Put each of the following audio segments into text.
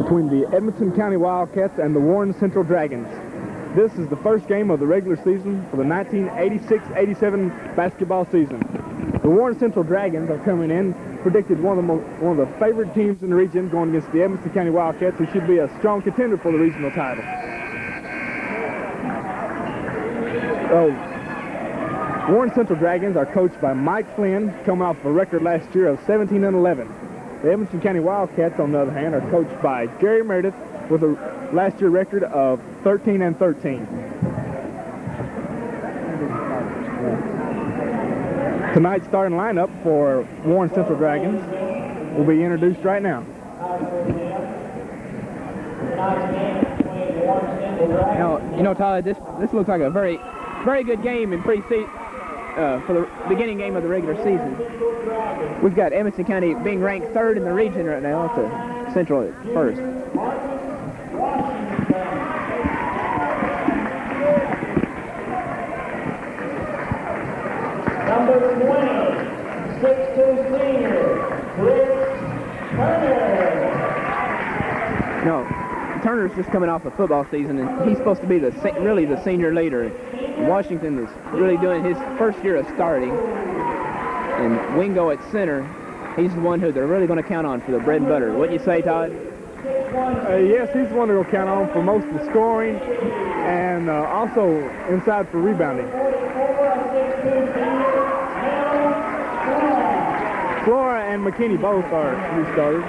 between the Edmonson County Wildcats and the Warren Central Dragons. This is the first game of the regular season for the 1986-87 basketball season. The Warren Central Dragons are coming in, predicted one of the favorite teams in the region, going against the Edmonson County Wildcats, who should be a strong contender for the regional title. Warren Central Dragons are coached by Mike Flynn, coming off a record last year of 17-11. The Edmonson County Wildcats, on the other hand, are coached by Gary Meredith with a last year record of 13-13. Tonight's starting lineup for Warren Central Dragons will be introduced right now. You know, Todd, this looks like a very good game in pre-season for the beginning game of the regular season. We've got Edmonson County being ranked third in the region right now to Central at first. Number 20, 6'2" senior, Chris Turner. No, Turner's just coming off a football season, and he's supposed to be really the senior leader. Washington is really doing his first year of starting, and Wingo at center, he's the one who they're really going to count on for the bread and butter. What do you say, Todd? Yes, he's the one they'll count on for most of the scoring and also inside for rebounding. Flora and McKinney both are new starters.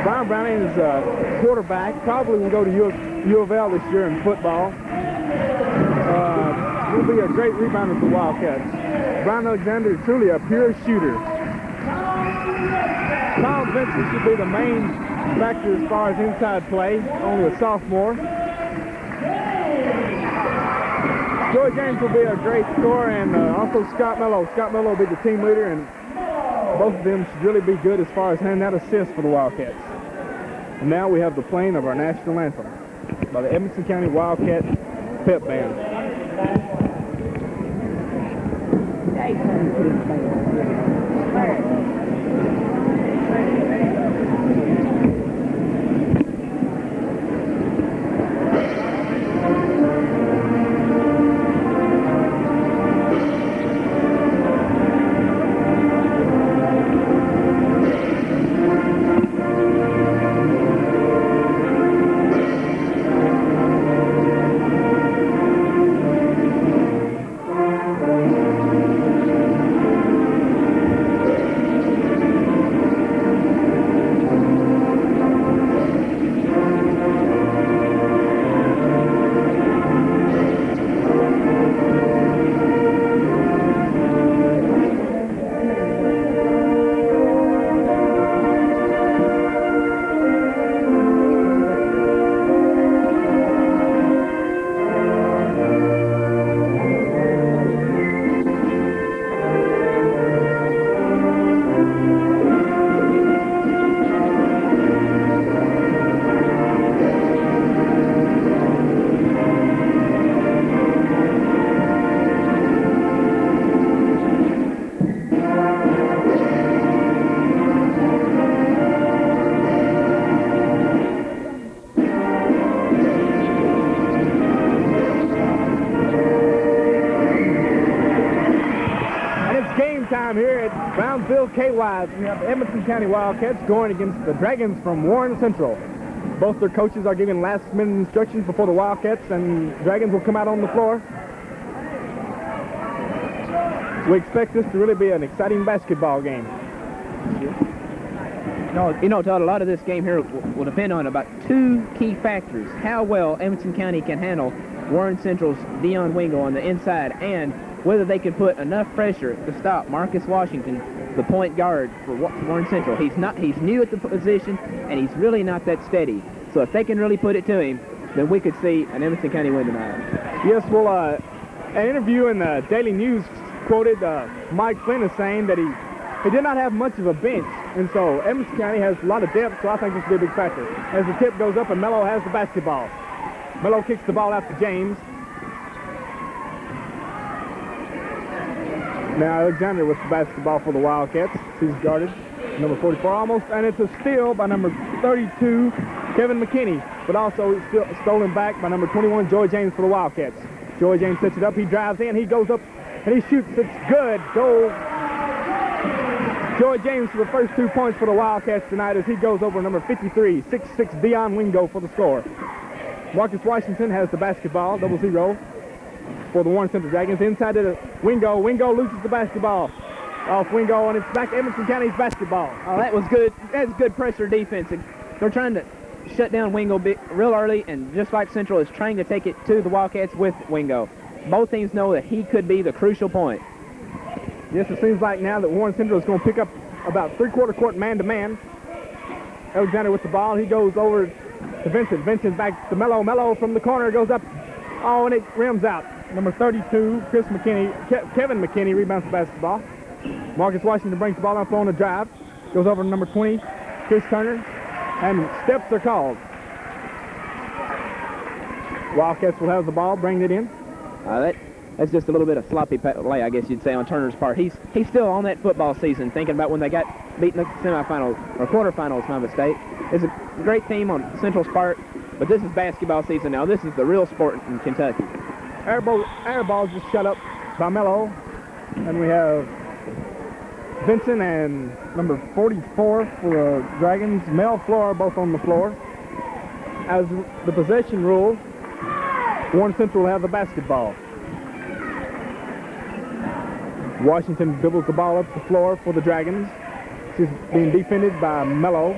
Brian Browning is a quarterback, probably will go to U of L this year in football. Will be a great rebounder for Wildcats. Brian Alexander is truly a pure shooter. Tom Vincent should be the main factor as far as inside play, only a sophomore. Joey James will be a great scorer, and also Scott Mello. Scott Mello will be the team leader, and both of them should really be good as far as handing out assists for the Wildcats. And now we have the playing of our national anthem by the Edmonson County Wildcat Pep Band. Time here at Brownsville K-Wise. We have the Edmonson County Wildcats going against the Dragons from Warren Central. Both their coaches are giving last-minute instructions before the Wildcats and Dragons will come out on the floor. We expect this to really be an exciting basketball game. You know, Todd, a lot of this game here will depend on about two key factors: how well Edmonson County can handle Warren Central's Dion Wingo on the inside, and whether they can put enough pressure to stop Marcus Washington, the point guard for Warren Central. He's new at the position, and he's really not that steady. So if they can really put it to him, then we could see an Edmonson County win tonight. Yes, well, an interview in the Daily News quoted Mike Flynn as saying that he did not have much of a bench. And so Edmonson County has a lot of depth, so I think this will be a big factor. As the tip goes up and Mello has the basketball. Mello kicks the ball out to James. Now Alexander with the basketball for the Wildcats. He's guarded. Number 44 almost, and it's a steal by number 32, Kevin McKinney, but also still stolen back by number 21, Joy James for the Wildcats. Joy James sets it up, he drives in, he goes up, and he shoots. It's good. Goal. Joy James for the first 2 points for the Wildcats tonight as he goes over number 53, 6'6", Dion Wingo for the score. Marcus Washington has the basketball, 0-0 for the Warren Central Dragons. Inside to Wingo. Wingo loses the basketball. Off Wingo, and it's back to Edmonson County's basketball. Oh, that was good. That's good pressure defense. They're trying to shut down Wingo real early, and just like Central is trying to take it to the Wildcats with Wingo. Both teams know that he could be the crucial point. Yes, it seems like now that Warren Central is going to pick up about three-quarter court man-to-man. Alexander with the ball. He goes over to Vincent. Vincent back to Mello. Mello from the corner goes up. Oh, and it rims out. Number 32, Kevin McKinney rebounds the basketball. Marcus Washington brings the ball down, on the drive. Goes over to number 20, Chris Turner, and steps are called. Wildcats will have the ball, bring it in. That's just a little bit of sloppy play, I guess you'd say, on Turner's part. He's still on that football season, thinking about when they got beaten in the semifinals, or quarterfinals, my mistake. It's a great team on Central's part, but this is basketball season now. This is the real sport in Kentucky. Air ball just shut up by Mello, and we have Vincent and number 44 for the Dragons, Mel Flora, both on the floor. As the possession rule, Warren Central will have the basketball. Washington dribbles the ball up the floor for the Dragons. She's being defended by Mello.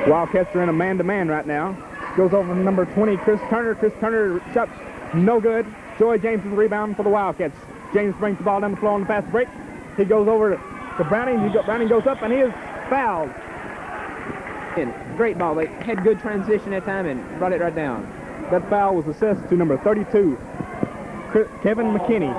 Wildcats are in a man-to-man right now. Goes over to number 20, Chris Turner. Chris Turner shot no good. Joy James with the rebound for the Wildcats. James brings the ball down the floor on the fast break. He goes over to Browning. Browning goes up, and he is fouled. And great ball. They had good transition that time and brought it right down. That foul was assessed to number 32, Kevin McKinney.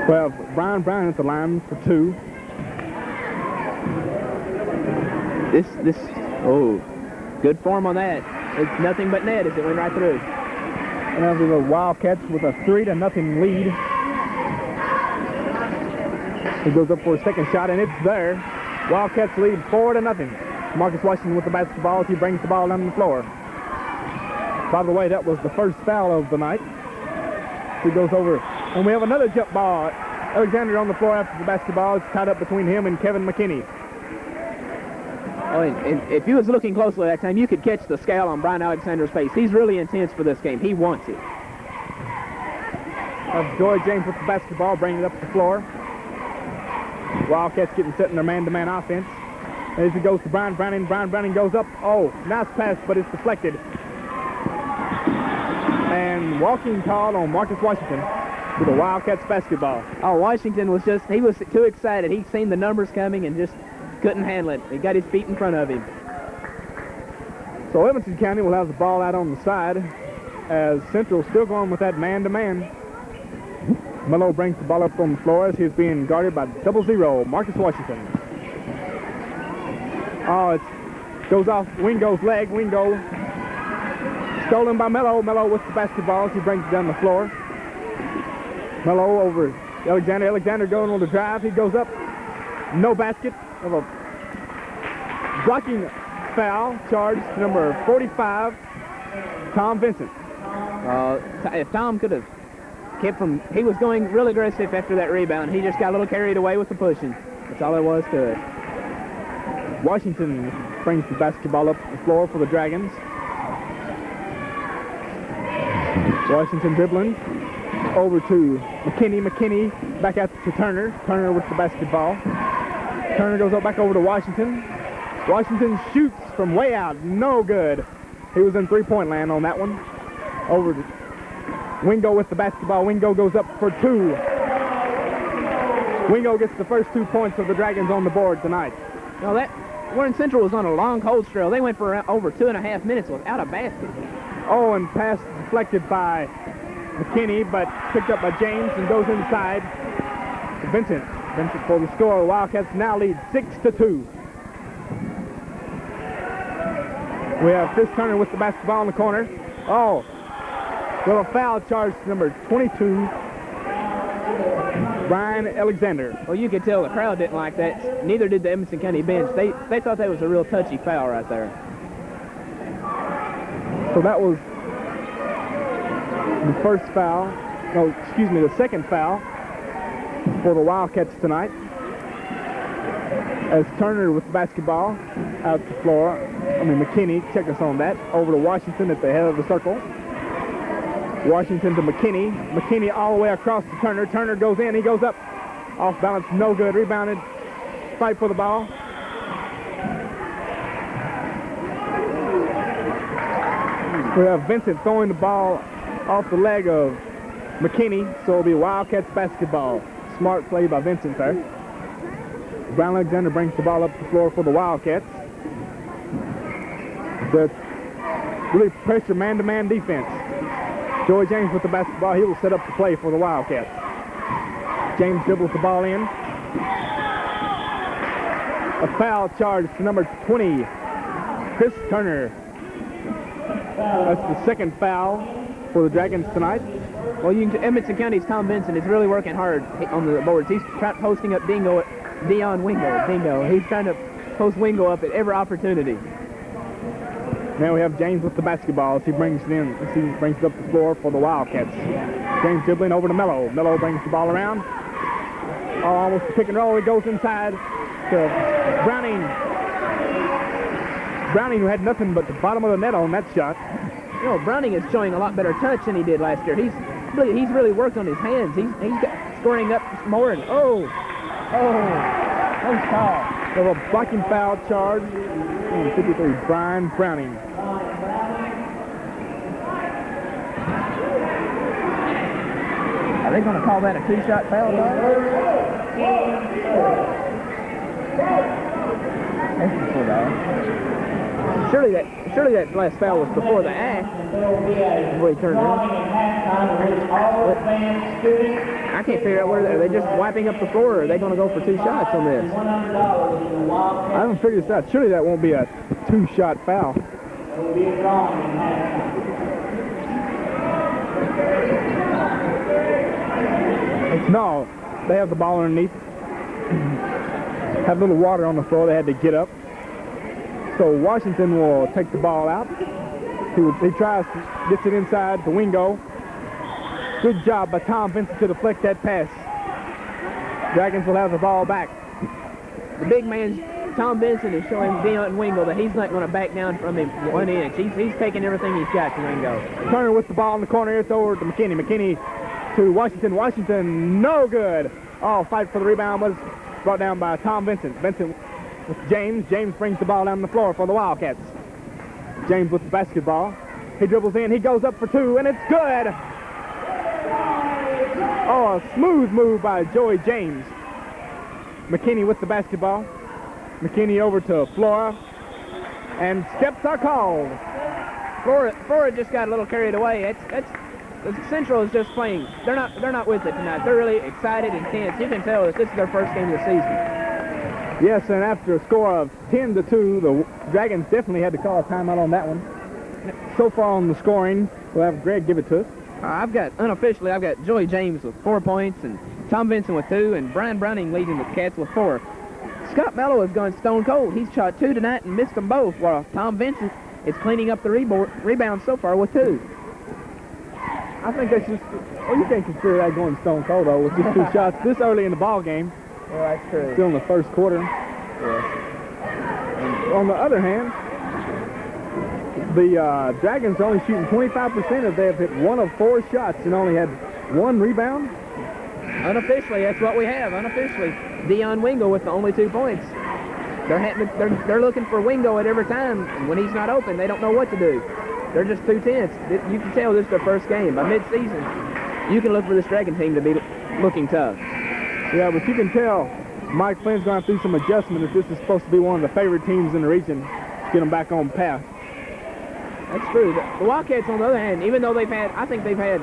Well, Brian Brown at the line for 2. Good form on that. It's nothing but net as it went right through. And now the Wildcats with a 3-0 lead. He goes up for a second shot, and it's there. Wildcats lead 4-0. Marcus Washington with the basketball as he brings the ball down the floor. By the way, that was the first foul of the night. He goes over, and we have another jump ball. Alexander on the floor after the basketball. It's tied up between him and Kevin McKinney. Oh, and if you was looking closely that time, you could catch the scowl on Brian Alexander's face. He's really intense for this game. He wants it. Joy James with the basketball, bringing it up the floor. Wildcats getting set in their man-to-man offense. As it goes to Brian Browning. Brian Browning goes up. Oh, nice pass, but it's deflected. And walking call on Marcus Washington with the Wildcats basketball. Oh, Washington was he was too excited. He'd seen the numbers coming and just couldn't handle it. He got his feet in front of him. So Edmonson County will have the ball out on the side as Central still going with that man-to-man. Mello brings the ball up on the floor as he's being guarded by 0-0, Marcus Washington. Oh, it goes off Wingo's leg. Wingo stolen by Mello. Mello with the basketball as he brings it down the floor. Mello over Alexander. Alexander going on the drive. He goes up. No basket. Of a blocking foul charged to number 45, Tom Vincent. If Tom could have kept from, he was going real aggressive after that rebound. He just got a little carried away with the pushing. That's all there was to it. Washington brings the basketball up the floor for the Dragons. Washington dribbling over to McKinney. McKinney back out to Turner. Turner with the basketball. Turner goes up back over to Washington. Washington shoots from way out. No good. He was in three-point land on that one. Over to Wingo with the basketball. Wingo goes up for 2. Wingo gets the first 2 points of the Dragons on the board tonight. No, that Warren Central was on a long cold trail. They went for over 2.5 minutes without a basket. Oh, and pass deflected by McKinney, but picked up by James and goes inside to Vincent. Vincent for the score. The Wildcats now lead 6-2. We have Chris Turner with the basketball in the corner. Oh, well, a foul charge to number 22, Brian Alexander. Well, you could tell the crowd didn't like that. Neither did the Edmonson County bench. They thought that was a real touchy foul right there. So that was the first foul. No, excuse me, the second foul for the Wildcats tonight. As Turner with the basketball out the floor. McKinney, check us on that. Over to Washington at the head of the circle. Washington to McKinney. McKinney all the way across to Turner. Turner goes in. He goes up. Off balance. No good. Rebounded. Fight for the ball. We have Vincent throwing the ball off the leg of McKinney. So it'll be Wildcats basketball. Smart play by Vincent there. Brian Alexander brings the ball up the floor for the Wildcats. The really pressure man-to-man defense. Joey James with the basketball. He will set up the play for the Wildcats. James dribbles the ball in. A foul charge to number 20, Chris Turner. That's the second foul for the Dragons tonight. Well, Edmonson County's Tom Vincent is really working hard on the boards. He's posting up Dion Wingo. He's trying to post Wingo up at every opportunity. Now we have James with the basketball as he brings it in. As he brings it up the floor for the Wildcats. James dribbling over to Mello. Mello brings the ball around. Oh, almost a pick and roll. He goes inside to Browning. Browning, who had nothing but the bottom of the net on that shot. You know, Browning is showing a lot better touch than he did last year. He's really worked on his hands. He's scoring up more. And close call. So a blocking foul charge. 53, Brian Browning. Are they going to call that a two-shot foul, Surely that last foul was before the act. Before he turned around. I can't figure out where they're just wiping up the floor, or are they going to go for two shots on this? I haven't figured this out. Surely that won't be a two-shot foul. No, they have the ball underneath. Have a little water on the floor. They had to get up. So Washington will take the ball out. He tries to get it inside to Wingo. Good job by Tom Vincent to deflect that pass. Dragons will have the ball back. The big man, Tom Vincent, is showing Dion Wingo that he's not going to back down from him 1 inch. He's taking everything he's got to Wingo. Turner with the ball in the corner. It's over to McKinney. McKinney to Washington. Washington, no good. Oh, fight for the rebound was brought down by Tom Vincent. Vincent with James. James brings the ball down the floor for the Wildcats. James with the basketball. He dribbles in. He goes up for two, and it's good. Oh, a smooth move by Joey James. McKinney with the basketball. McKinney over to Flora. And steps are called. Flora just got a little carried away. The Central is just playing. They're not with it tonight. They're really excited and tense. You can tell that this is their first game of the season. Yes, and after a score of 10-2, the Dragons definitely had to call a timeout on that one. So far on the scoring, we'll have Greg give it to us. I've got Joey James with 4 points, and Tom Vincent with 2, and Brian Browning leading the Cats with 4. Scott Mello has gone stone cold. He's shot 2 tonight and missed them both, while Tom Vincent is cleaning up the rebounds so far with 2. I think that's just, you can't consider that going stone cold, though, with just 2 shots this early in the ball game. Well, that's true. Still in the first quarter. Yeah. On the other hand, the Dragons are only shooting 25%. They have hit 1 of 4 shots and only had 1 rebound. Unofficially, that's what we have. Unofficially, Dion Wingo with the only 2 points. They're looking for Wingo at every time, and when he's not open, they don't know what to do. They're just too tense. You can tell this is their first game. By mid-season, you can look for this Dragon team to be looking tough. Yeah, but you can tell Mike Flynn's going to have to do some adjustment if this is supposed to be one of the favorite teams in the region to get them back on path. That's true. The Wildcats, on the other hand, even though I think they've had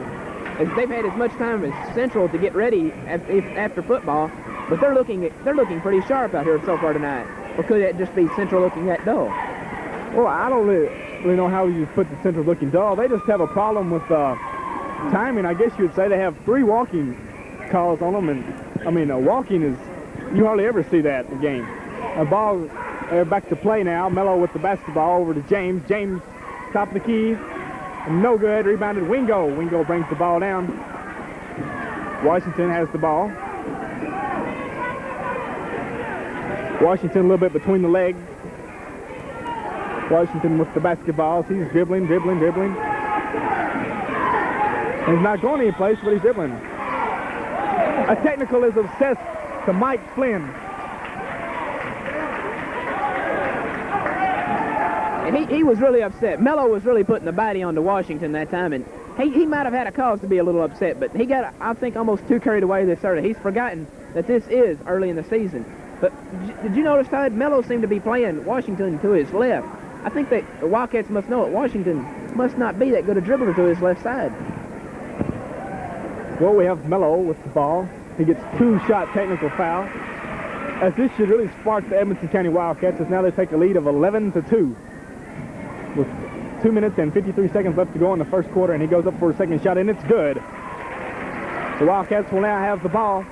they've had as much time as Central to get ready after football, but they're looking pretty sharp out here so far tonight. Or could it just be Central looking that dull? Well, I don't really know how you put the Central looking dull. They just have a problem with timing. I guess you would say they have 3 walking calls on them, and I mean, walking is, you hardly ever see that in the game. A ball back to play now. Mello with the basketball over to James. James, top of the key, no good. Rebounded Wingo. Wingo brings the ball down. Washington has the ball. Washington a little bit between the legs. Washington with the basketball. He's dribbling. He's not going any place, but he's dribbling. A technical is assessed to Mike Flynn. And he was really upset. Mello was really putting the body onto Washington that time, and he might have had a cause to be a little upset, but he got, I think, almost too carried away this early. He's forgotten that this is early in the season. But did you notice, Todd? Mello seemed to be playing Washington to his left. I think that the Wildcats must know it. Washington must not be that good a dribbler to his left side. Well, we have Mello with the ball. He gets 2-shot technical foul. As this should really spark the Edmonson County Wildcats, as now they take a lead of 11-2. With 2 minutes and 53 seconds left to go in the first quarter, and he goes up for a second shot, and it's good. The Wildcats will now have the ball.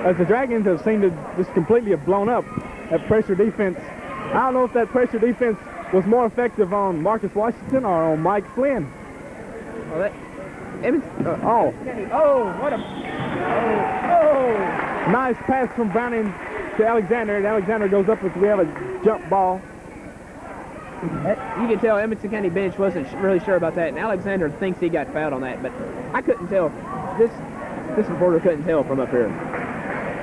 As the Dragons have seemed to just completely have blown up that pressure defense. I don't know if that pressure defense was more effective on Marcus Washington or on Mike Flynn. Well, that... what a... Nice pass from Browning to Alexander, and Alexander goes up as we have a jump ball. You can tell Edmonson County bench wasn't really sure about that, and Alexander thinks he got fouled on that, but I couldn't tell. This reporter couldn't tell from up here.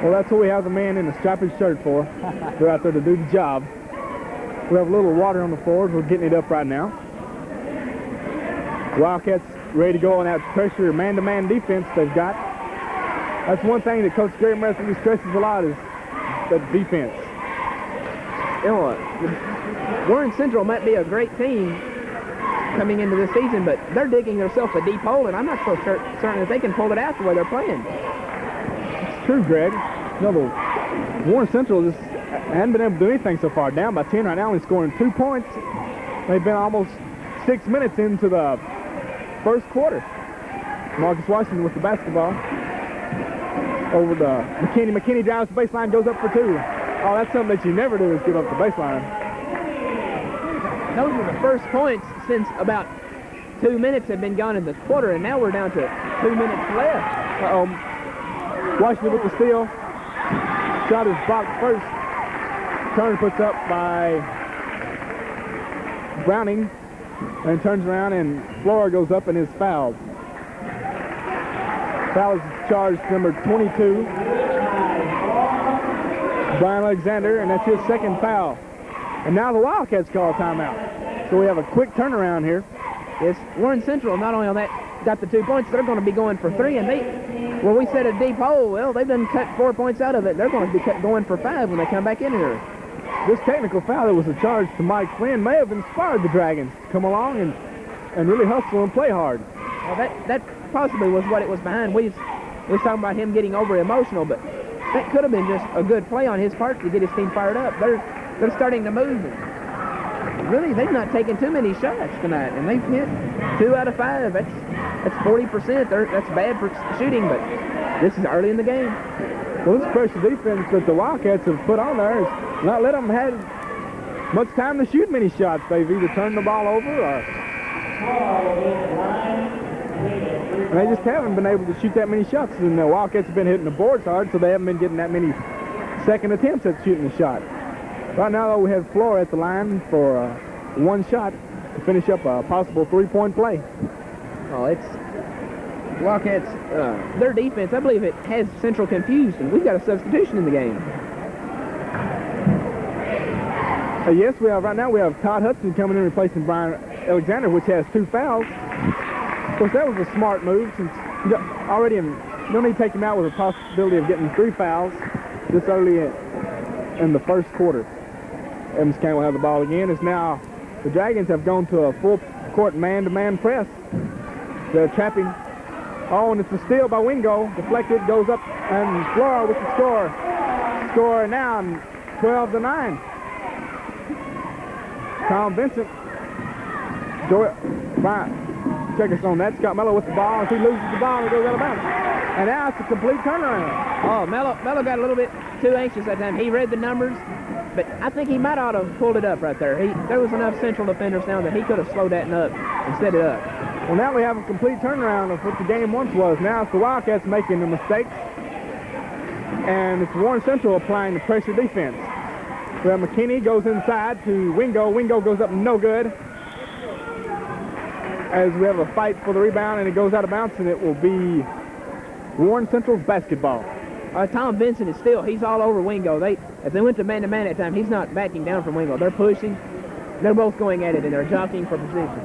Well, that's what we have the man in the striped shirt for. They're out there to do the job. We have a little water on the floors. We're getting it up right now. Wildcats ready to go on that pressure man-to-man defense they've got. That's one thing that Coach Gary Murphy stresses a lot is the defense. You know what? Warren Central might be a great team coming into this season, but they're digging themselves a deep hole, and I'm not so certain that they can pull it out the way they're playing. It's true, Greg. No, the Warren Central just hadn't been able to do anything so far. Down by 10 right now, only scoring 2 points. They've been almost 6 minutes into the first quarter. Marcus Washington with the basketball. Over to McKinney. McKinney drives the baseline, goes up for 2. Oh, that's something that you never do is give up the baseline. Those were the first points since about 2 minutes have been gone in the quarter, and now we're down to 2 minutes left. Washington with the steal. Shot is blocked first. Turn puts up by Browning, and turns around, and Flora goes up and is fouled. Foul is charged number 22, Brian Alexander, and that's his second foul. And now the Wildcats call a timeout. So we have a quick turnaround here. Yes, Warren Central not only on that got the 2 points, they're going to be going for 3, and well, we said a deep hole. Well, they've done cut 4 points out of it. They're going to be going for 5 when they come back in here. This technical foul that was a charge to Mike Flynn may have inspired the Dragons to come along and really hustle and play hard. Well, that possibly was what it was behind. We was talking about him getting over emotional, but that could have been just a good play on his part to get his team fired up. They're starting to move. Really, they've not taken too many shots tonight, and they've hit 2 out of 5. That's 40%. That's bad for shooting, but this is early in the game. Well, this pressure defense that the Wildcats have put on there has not let them have much time to shoot many shots. They've either turned the ball over or they just haven't been able to shoot that many shots. And the Wildcats have been hitting the boards hard, so they haven't been getting that many second attempts at shooting the shot. Right now, though, we have Flora at the line for 1 shot to finish up a possible 3-point play. Oh, it's Wildcats, their defense, I believe it has Central confused, and we've got a substitution in the game. Yes, right now we have Todd Hudson coming in replacing Brian Alexander, which has 2 fouls. Of course, that was a smart move since you don't need to take him out with a possibility of getting 3 fouls this early in the first quarter. Edmonson County will have the ball again. As now the Dragons have gone to a full-court man-to-man press. They're trapping. Oh, and it's a steal by Wingo. Deflected, goes up, and Flora with the score. Score now, 12-9. Tom Vincent. Check us on that. Scott Mello with the ball. If he loses the ball, it goes out of bounds. And now it's a complete turnaround. Oh, Mello got a little bit too anxious that time. He read the numbers, but I think he might ought to have pulled it up right there. There was enough central defenders down that he could have slowed that up and set it up. Well, now we have a complete turnaround of what the game once was. Now it's the Wildcats making the mistakes, and it's Warren Central applying the pressure defense. We have McKinney goes inside to Wingo. Wingo goes up no good. As we have a fight for the rebound, and it goes out of bounds, and it will be Warren Central's basketball. Tom Vincent he's all over Wingo. If they went to man-to-man that time, he's not backing down from Wingo. They're pushing. They're both going at it, and they're jockeying for position.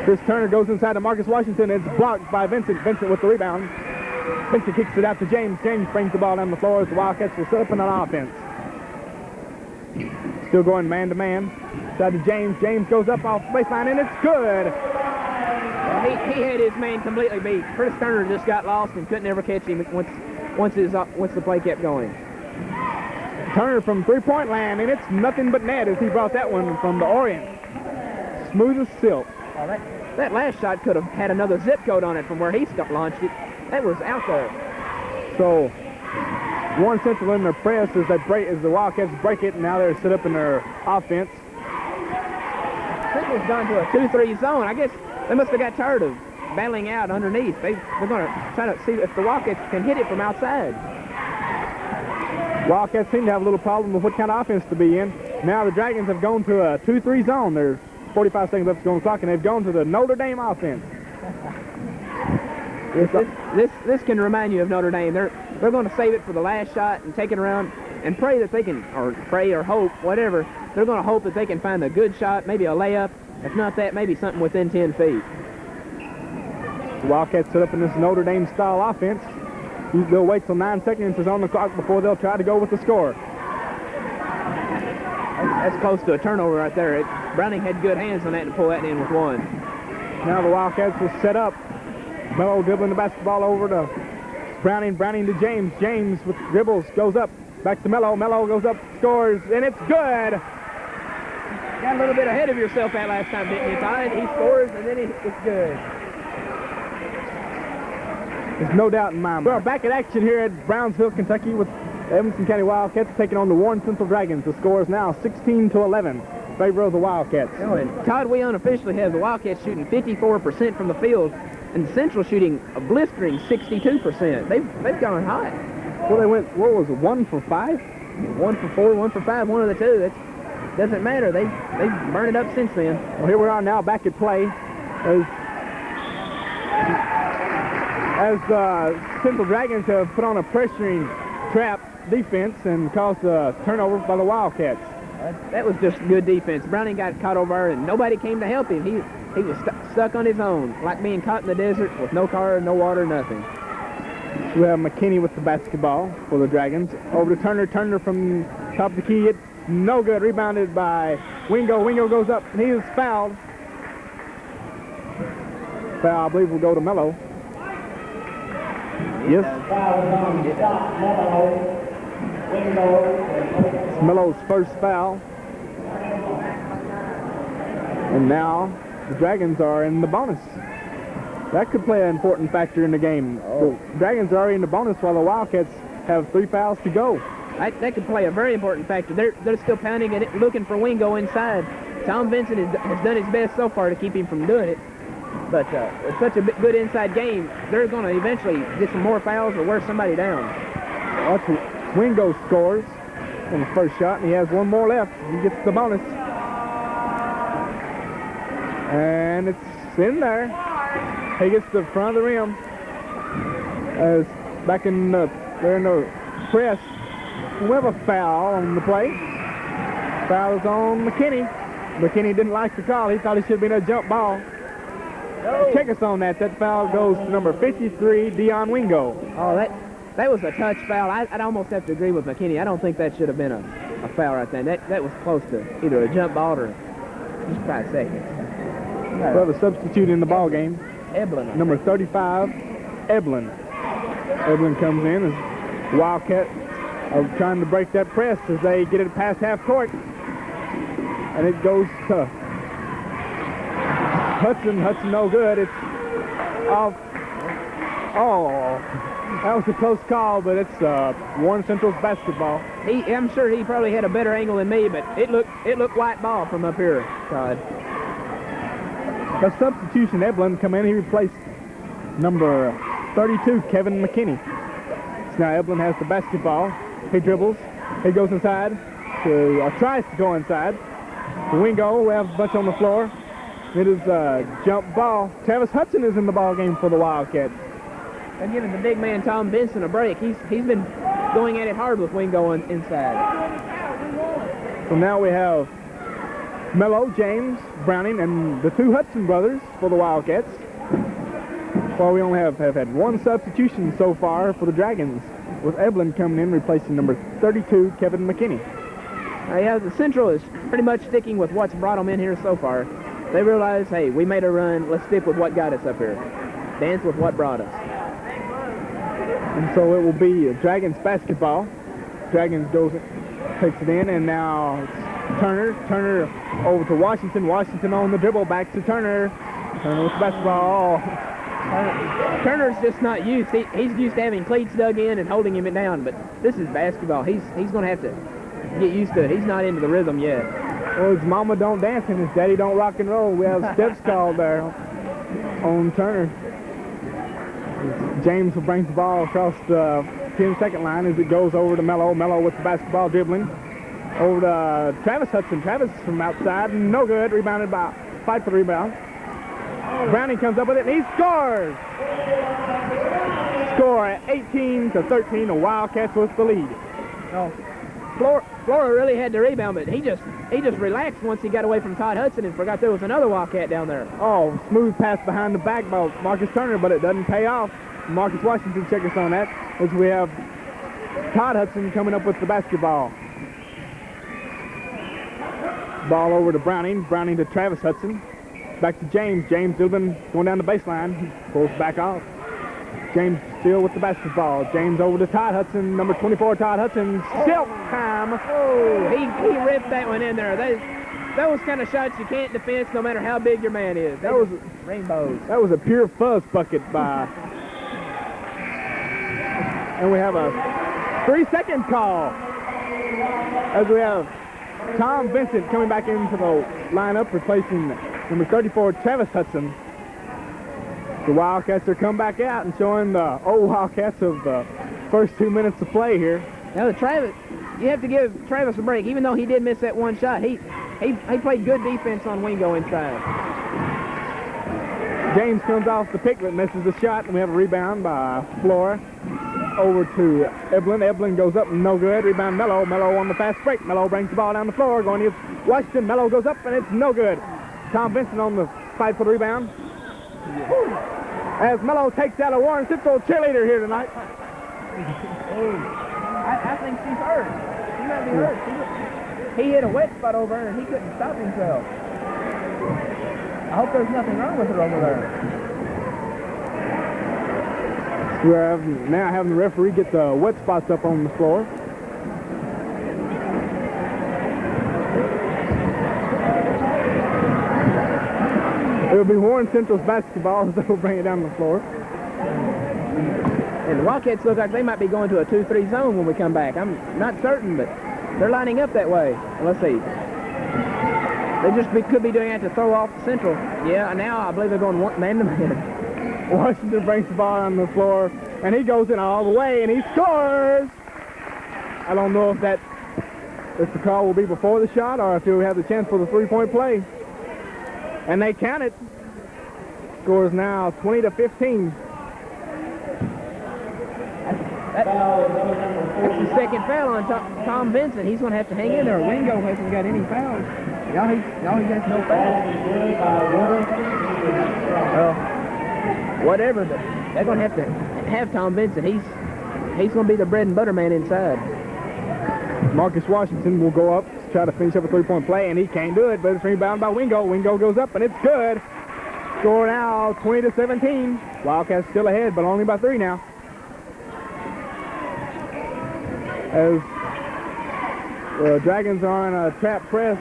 Chris Turner goes inside to Marcus Washington. It's blocked by Vincent. Vincent with the rebound. Vincent kicks it out to James. James brings the ball down the floor as the Wildcats will set up an offense. Still going man-to-man. Side to James. James goes up off the baseline, and it's good. He had his man completely beat. Chris Turner just got lost and couldn't ever catch him once the play kept going. Turner from three-point land, and it's nothing but net as he brought that one from the Orient. Smooth as silk. Oh, that last shot could have had another zip code on it from where he launched it. That was out there. So Warren Central in their press as the Wildcats break it, and now they're set up in their offense. Central's gone to a 2-3 zone. I guess they must have got tired of battling out underneath. They're going to try to see if the Wildcats can hit it from outside. Wildcats seem to have a little problem with what kind of offense to be in. Now the Dragons have gone to a 2-3 zone. There's 45 seconds left to go on the clock, and they've gone to the Notre Dame offense. This can remind you of Notre Dame. They're going to save it for the last shot and take it around and pray that they can, or pray or hope, whatever. They're going to hope that they can find a good shot, maybe a layup. If not that, maybe something within 10 feet. The Wildcats set up in this Notre Dame style offense. They'll wait till 9 seconds is on the clock before they'll try to go with the score. That's close to a turnover right there. Browning had good hands on that to pull that in with one. Now the Wildcats will set up. Mello dribbling the basketball over to Browning. Browning to James. James with dribbles goes up. Back to Mello. Mello goes up, scores, and it's good. Got a little bit ahead of yourself that last time, didn't you, Todd? He scores, and then it's good. There's no doubt in my mind. We're back at action here at Brownsville, Kentucky, with Edmonson County Wildcats taking on the Warren Central Dragons. The score is now 16-11 in favor of the Wildcats. Oh, and Todd, we unofficially have the Wildcats shooting 54% from the field, and Central shooting a blistering 62%. They've gone hot. Well, they went, what was it, 1 for 5? 1 for 4, 1 for 5, one of the two. That doesn't matter. They've burned it up since then. Well, here we are now back at play as Central Dragons have put on a pressuring trap defense and caused a turnover by the Wildcats. That was just good defense. Browning got caught over and nobody came to help him. He was stuck on his own, like being caught in the desert with no car, no water, nothing. We have McKinney with the basketball for the Dragons. Over to Turner. Turner from top of the key. It's no good. Rebounded by Wingo. Wingo goes up. He is fouled. Foul, I believe, will go to Mello. Yes. It's Mello's first foul. And now the Dragons are in the bonus. That could play an important factor in the game. The Dragons are already in the bonus while the Wildcats have 3 fouls to go. That could play a very important factor. They're still pounding it, looking for Wingo inside. Tom Vincent has done his best so far to keep him from doing it. But it's such a good inside game, they're going to eventually get some more fouls or wear somebody down. That's Wingo scores on the first shot, and he has one more left. He gets the bonus. And it's in there. He gets to the front of the rim. As back in they're in the press. We have a foul on the play. Foul is on McKinney. McKinney didn't like the call. He thought it should have been a jump ball. No. Check us on that. That foul goes to number 53, Dion Wingo. Oh, that was a touch foul. I'd almost have to agree with McKinney. I don't think that should have been a foul right there. That was close to either a jump ball or just 5 seconds. We have a substitute in the ball game. Eblin. Number 35, Eblin. Eblin comes in as Wildcat are trying to break that press as they get it past half court. And it goes to Hudson. Hudson no good. It's off. Oh, that was a close call, but it's Warren Central's basketball. I'm sure he probably had a better angle than me, but it looked white ball from up here, Todd. A substitution, Eblin come in. He replaced number 32, Kevin McKinney. So now Eblin has the basketball. He dribbles. He goes inside, tries to go inside. The Wingo, we have a bunch on the floor. It is a jump ball. Travis Hudson is in the ball game for the Wildcats. They're giving the big man Tom Vincent a break. He's been going at it hard with Wingo inside. So now we have Mello, James, Browning, and the two Hudson brothers for the Wildcats. Well, we only have had one substitution so far for the Dragons, with Eblin coming in replacing number 32, Kevin McKinney. Yeah, the Central is pretty much sticking with what's brought them in here so far. They realize, hey, we made a run. Let's stick with what got us up here. Dance with what brought us. And so it will be Dragons basketball. Dragons takes it in, and now it's Turner. Turner over to Washington. Washington on the dribble, back to Turner. Turner with the basketball. Turner's just not used. He's used to having cleats dug in and holding him down, but this is basketball. He's going to have to get used to it. He's not into the rhythm yet. Well, his mama don't dance and his daddy don't rock and roll. We have steps called there on Turner. James will bring the ball across the 10-second line as it goes over to Mello. Mello with the basketball dribbling. Over to Travis Hudson. Travis from outside, no good. Rebounded by, fight for the rebound. Browning comes up with it and he scores! Score at 18-13, the Wildcats with the lead. Oh, Flora really had the rebound, but he just relaxed once he got away from Todd Hudson and forgot there was another Wildcat down there. Oh, smooth pass behind the back by Marcus Turner, but it doesn't pay off. Marcus Washington check us on that as we have Todd Hudson coming up with the basketball. Ball over to Browning. Browning to Travis Hudson. Back to James. James Dillman going down the baseline. He pulls back off. James still with the basketball. James over to Todd Hudson. Number 24, Todd Hudson. Silk time. Oh, he ripped that one in there. Those kind of shots you can't defend no matter how big your man is. That was rainbows. That was a pure fuzz bucket by... And we have a 3-second call as we have Tom Vincent coming back into the lineup, replacing number 34, Travis Hudson. The Wildcats are come back out and showing the old Wildcats of the first 2 minutes of play here. Now, you have to give Travis a break. Even though he did miss that one shot, he played good defense on Wingo inside. James comes off the pick but misses the shot, and we have a rebound by Flora. Over to Eblin. Eblin goes up, no good. Rebound Mello. Mello on the fast break. Mello brings the ball down the floor. Going to Washington. Mello goes up, and it's no good. Tom Vincent on the fight for the rebound. As Mello takes out a Warren Central cheerleader here tonight. I think she's hurt. She might be hurt. He hit a wet spot over there, and he couldn't stop himself. I hope there's nothing wrong with her over there. We're now having the referee get the wet spots up on the floor. It'll be Warren Central's basketball as they'll bring it down the floor. And the Wildcats look like they might be going to a 2-3 zone when we come back. I'm not certain, but they're lining up that way. Let's see. They could be doing that to throw off Central. Yeah, now I believe they're going man-to-man. Washington brings the ball on the floor, and he goes in all the way, and he scores! I don't know if the call will be before the shot or if he'll have the chance for the three-point play. And they count it. Scores now 20-15. That's the second foul on Tom Vincent. He's going to have to hang in there. Wingo hasn't got any fouls. Y'all he has no fouls. Well, whatever, but they're going to have Tom Vincent. He's going to be the bread and butter man inside. Marcus Washington will go up to try to finish up a three-point play, and he can't do it, but it's rebounded by Wingo. Wingo goes up, and it's good. Score now 20-17. Wildcats still ahead, but only by 3 now. As the Dragons are on a trap press,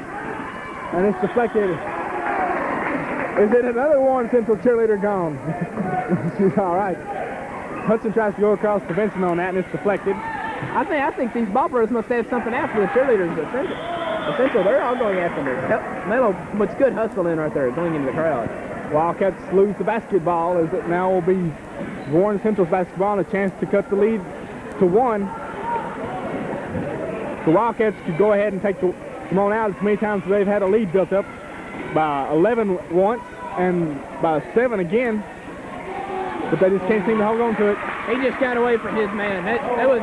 and it's deflected. Is it another Warren Central cheerleader gone? She's all right. Hudson tries to go across to Vincent on that, and it's deflected. I think these ball players must have something out for the cheerleaders. Essential, they're all going after them. Melo puts good hustle in right there, going into the crowd. Wildcats lose the basketball, as it now will be Warren Central's basketball and a chance to cut the lead to 1. The Wildcats could go ahead and take them on out as many times as they've had a lead built up by 11 once and by 7 again, but they just can't seem to hold on to it. He just got away from his man. That was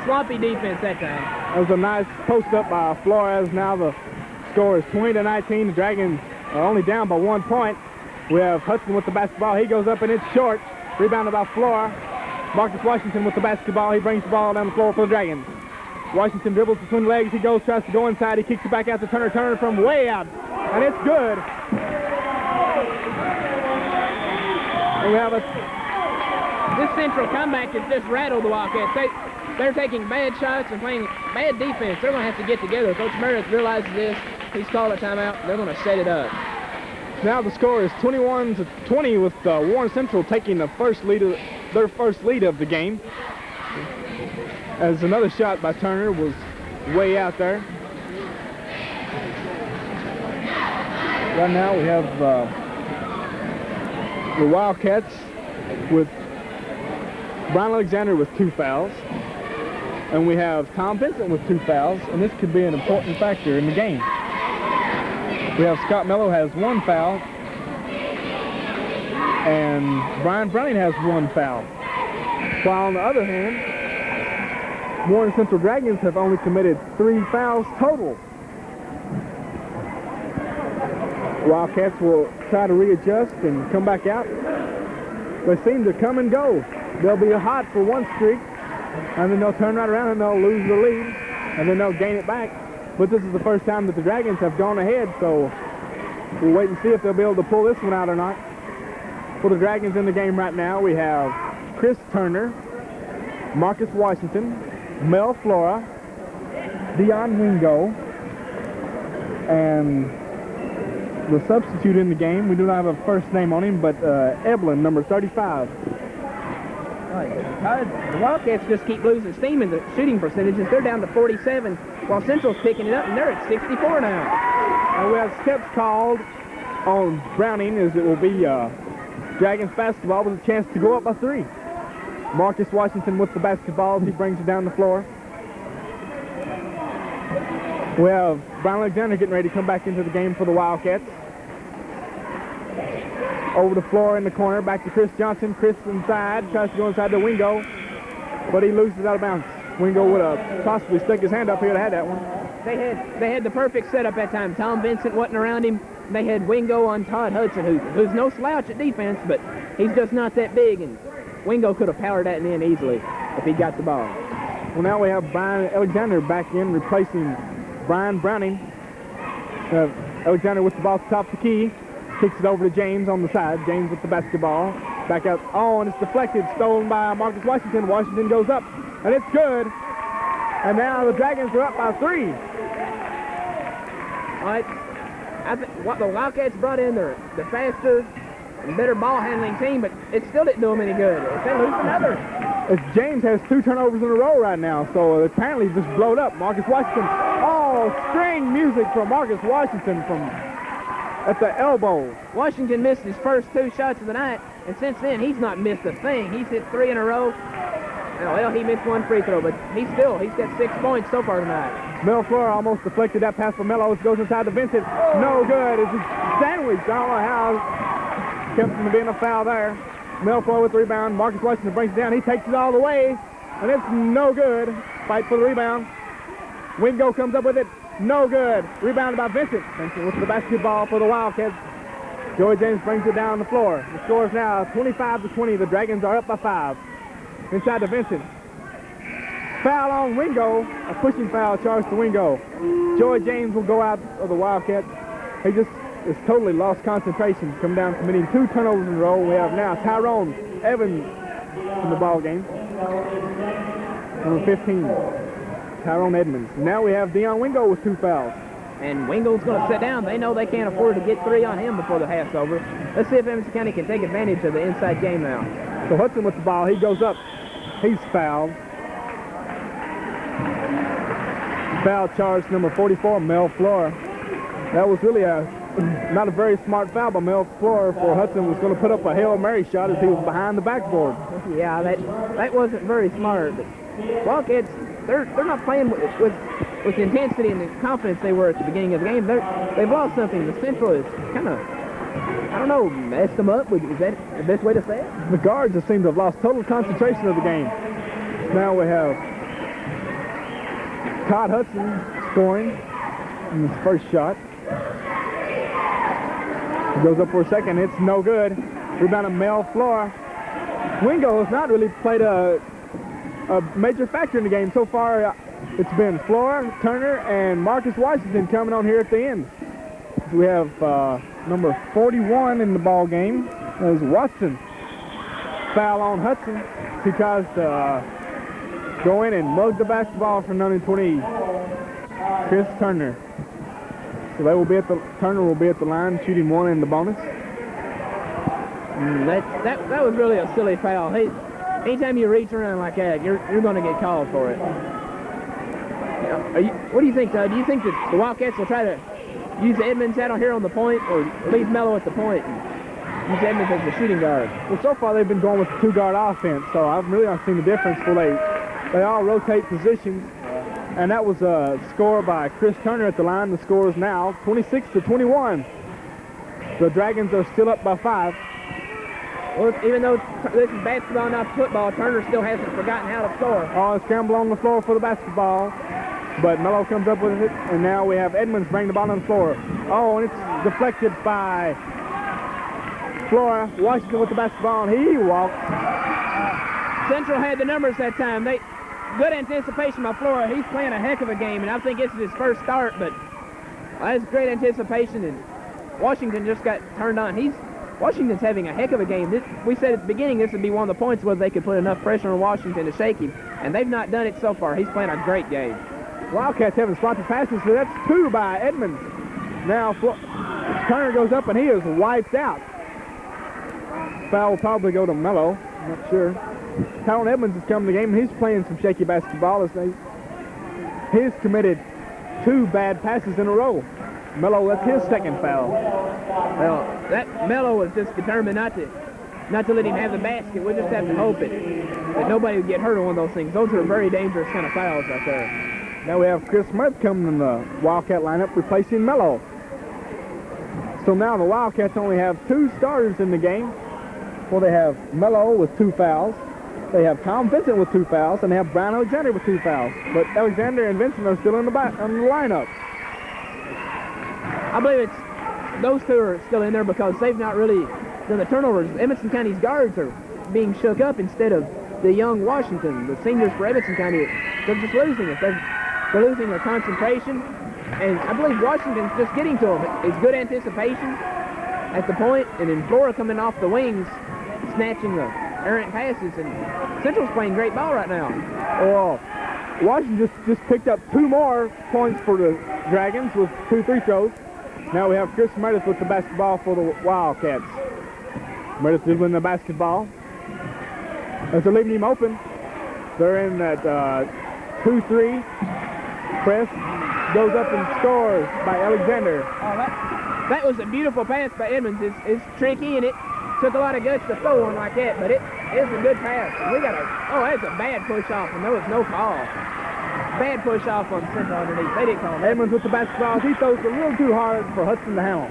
sloppy defense that time. That was a nice post up by Flores. Now the score is 20-19. The Dragons are only down by 1 point. We have Hudson with the basketball. He goes up and it's short. Rebounded by Flora. Marcus Washington with the basketball. He brings the ball down the floor for the Dragons. Washington dribbles between the legs. He goes, tries to go inside. He kicks it back out to Turner. Turner from way out. And it's good. And we have this Central comeback has just rattled the Wildcats. They're taking bad shots and playing bad defense. They're going to have to get together. Coach Meredith realizes this. He's called a timeout. They're going to set it up. Now the score is 21-20 with Warren Central taking their first lead of the game. As another shot by Turner was way out there. Right now we have the Wildcats with Brian Alexander with 2 fouls. And we have Tom Vincent with 2 fouls, and this could be an important factor in the game. We have Scott Mello has 1 foul, and Brian Browning has 1 foul. While on the other hand, Warren Central Dragons have only committed 3 fouls total. Wildcats will try to readjust and come back out. They seem to come and go. They'll be hot for one streak, and then they'll turn right around and they'll lose the lead, and then they'll gain it back. But this is the first time that the Dragons have gone ahead, so we'll wait and see if they'll be able to pull this one out or not. For the Dragons in the game right now, we have Chris Turner, Marcus Washington, Mel Flora, Dion Wingo, and the substitute in the game, we do not have a first name on him, but Eblin, number 35. The Wildcats just keep losing steam in the shooting percentages. They're down to 47, while Central's picking it up, and they're at 64 now. And we have steps called on Browning, as it will be Dragons basketball with a chance to go up by 3. Marcus Washington with the basketball as he brings it down the floor. We have Brian Alexander getting ready to come back into the game for the Wildcats. Over the floor in the corner, back to Chris Johnson. Chris inside, tries to go inside to Wingo, but he loses out of bounds. Wingo would have possibly stuck his hand up here to have that one. They had the perfect setup that time. Tom Vincent wasn't around him. They had Wingo on Todd Hudson, who's no slouch at defense, but he's just not that big, and Wingo could have powered that in easily if he got the ball. Well, now we have Brian Alexander back in, replacing Brian Browning. Alexander with the ball at the top of the key. Kicks it over to James on the side. James with the basketball. Back out. Oh, and it's deflected. Stolen by Marcus Washington. Washington goes up, and it's good. And now the Dragons are up by 3. All right. I think what the Wildcats brought in, the faster and better ball handling team, but it still didn't do them any good. If they lose another. James has 2 turnovers in a row right now, so apparently just blowed up. Marcus Washington. Oh, string music from Marcus Washington from at the elbow. Washington missed his first 2 shots of the night, and since then he's not missed a thing. He's hit 3 in a row. Well, he missed 1 free throw, but he's got 6 points so far tonight. Mel Flora almost deflected that pass from Mello. It goes inside to Vincent. No good. It's a sandwich. I don't know how. Kept from being a foul there. Mel Flora with the rebound. Marcus Washington brings it down. He takes it all the way, and it's no good. Fight for the rebound. Wingo comes up with it. No good. Rebounded by Vincent. Vincent with the basketball for the Wildcats. Joey James brings it down the floor. The score is now 25-20. The Dragons are up by 5. Inside to Vincent. Foul on Wingo. A pushing foul charged to Wingo. Joey James will go out of the Wildcats. He just has totally lost concentration. Come down committing 2 turnovers in a row. We have now Tyrone Evans in the ball game. Number 15, Tyrone Edmonds. Now we have Dion Wingo with 2 fouls. And Wingo's going to sit down. They know they can't afford to get 3 on him before the half's over. Let's see if Edmonson County can take advantage of the inside game now. So Hudson with the ball. He goes up. He's fouled. Foul charge number 44, Mel Flora. That was really not a very smart foul by Mel Flora for Hudson. Was going to put up a Hail Mary shot as he was behind the backboard. Yeah, that wasn't very smart. But Wildcats, they're not playing with the intensity and the confidence they were at the beginning of the game. They've lost something. The Central is kind of, I don't know, messed them up. Is that the best way to say it? The guards just seem to have lost total concentration of the game. Now we have Todd Hudson scoring in his first shot. He goes up for a second. It's no good. Rebound of Mel Flora. Wingo has not really played a major factor in the game so far. It's been Flora, Turner, and Marcus Washington coming on here at the end. We have number 41 in the ball game. That is Watson. Foul on Hudson. He tries to go in and mug the basketball for number 20, Chris Turner. So Turner will be at the line, shooting 1 in the bonus. That was really a silly foul. Anytime you reach around like that, you're going to get called for it. What do you think, Todd? Do you think that the Wildcats will try to use Edmonds out here on the point, or leave Mello at the point and use Edmonds as the shooting guard? Well, so far they've been going with the 2-guard offense, so I've really not seen the difference. They all rotate positions, and that was a score by Chris Turner at the line. The score is now 26-21. The Dragons are still up by 5. Well, even though this is basketball, not football, Turner still hasn't forgotten how to score. Oh, a scramble on the floor for the basketball. But Mello comes up with it, and now we have Edmonds bring the ball on the floor. Oh, and it's deflected by Flora. Washington with the basketball, and he walks. Central had the numbers that time. Good anticipation by Flora. He's playing a heck of a game, and I think this is his first start, but that's great anticipation, and Washington just got turned on. Washington's having a heck of a game. We said at the beginning this would be one of the points where they could put enough pressure on Washington to shake him, and they've not done it so far. He's playing a great game. Wildcats having sloppy passes, so that's 2 by Edmonds. Now Turner goes up, and he is wiped out. Foul will probably go to Mello. I'm not sure. Tyrone Edmonds has come to the game, and he's playing some shaky basketball. He's committed 2 bad passes in a row. Mello, that's his second foul. Well, that Mello was just determined not to let him have the basket. We'll just have to hope that nobody would get hurt on one of those things. Those are very dangerous kind of fouls out there. Now we have Chris Smith coming in the Wildcat lineup, replacing Mello. So now the Wildcats only have 2 starters in the game. Well, they have Mello with 2 fouls. They have Tom Vincent with 2 fouls, and they have Brian Alexander with 2 fouls. But Alexander and Vincent are still in the lineup. I believe those 2 are still in there because they've not really done the turnovers. Edmonson County's guards are being shook up instead of the young Washington. The seniors for Edmonson County, they're just losing it. They're losing their concentration, and I believe Washington's just getting to them. It's good anticipation at the point, and then Flora coming off the wings, snatching the errant passes, and Central's playing great ball right now. Well, Washington just picked up 2 more points for the Dragons with 2 free throws. Now we have Chris Meredith with the basketball for the Wildcats. Meredith is winning the basketball. As they're leaving him open, they're in that 2-3 press. Goes up and scores by Alexander. Oh, that was a beautiful pass by Edmonds. It's tricky, and it took a lot of guts to throw one like that, but it is a good pass. That's a bad push-off, and there was no call. Bad push-off on Central underneath. They didn't call him. Edmonds with the basketball. He throws a little too hard for Hudson to handle.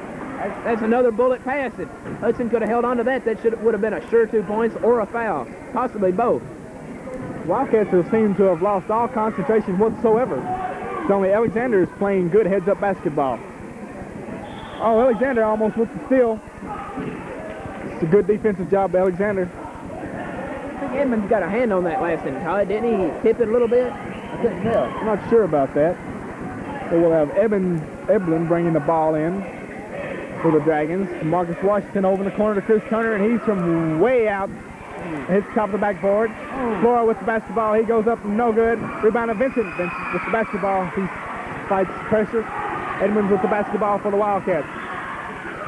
That's another bullet pass. That Hudson could have held on to that. That would have been a sure 2 points or a foul, possibly both. Wildcats have seemed to have lost all concentration whatsoever. It's only Alexander is playing good heads-up basketball. Oh, Alexander almost with the steal. It's a good defensive job by Alexander. I think Edmonds got a hand on that last inning, Todd, didn't he? He tipped it a little bit? I couldn't tell. I'm not sure about that. So we'll have Eblin bringing the ball in. for the Dragons. Marcus Washington over in the corner to Chris Turner, and he's from way out. Hits top of the backboard. Flora with the basketball. He goes up, no good. Rebound to Vincent. Vincent with the basketball. He fights pressure. Edmonds with the basketball for the Wildcats.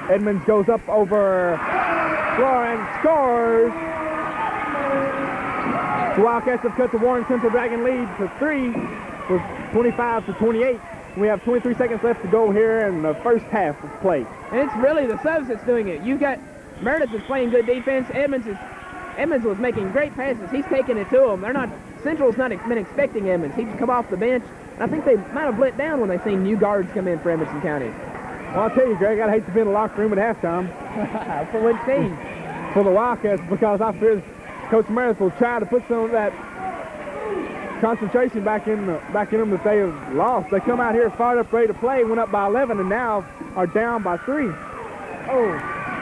Edmonds goes up over Flora and scores. The Wildcats have cut the Warren Central Dragon lead to 3 with 25-28. We have 23 seconds left to go here in the first half of play. And it's really the subs that's doing it. You got Meredith is playing good defense. Edmonds was making great passes. He's taking it to them. Central's not been expecting Edmonds. He's come off the bench. And I think they might have let down when they seen new guards come in for Edmonson County. Well, I'll tell you, Greg, I'd hate to be in the locker room at halftime. For which team? For the Wildcats, because I fear Coach Meredith will try to put some of that concentration back in them that they have lost. They come out here fired up, ready to play, went up by 11, and now are down by 3.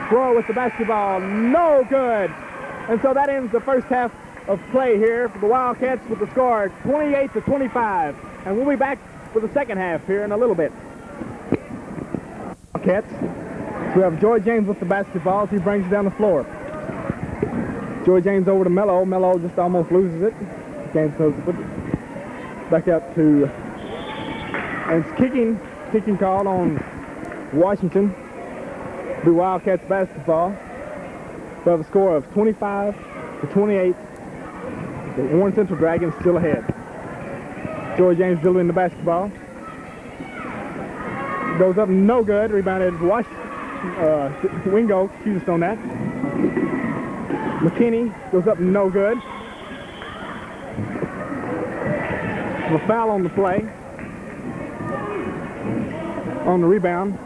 Flora with the basketball, no good. And so that ends the first half of play here for the Wildcats with the score 28-25. And we'll be back for the second half here in a little bit. Wildcats. So we have Joy James with the basketball as he brings it down the floor. Joy James over to Mello. Mello just almost loses it. James throws it back out to, and it's kicking called on Washington. The Wildcats basketball. We have a score of 25-28. The Warren Central Dragons still ahead. Joy James dribbling the basketball. Goes up, no good. Rebounded Wingo shoots on that. McKinney goes up, no good. A foul on the play. On the rebound.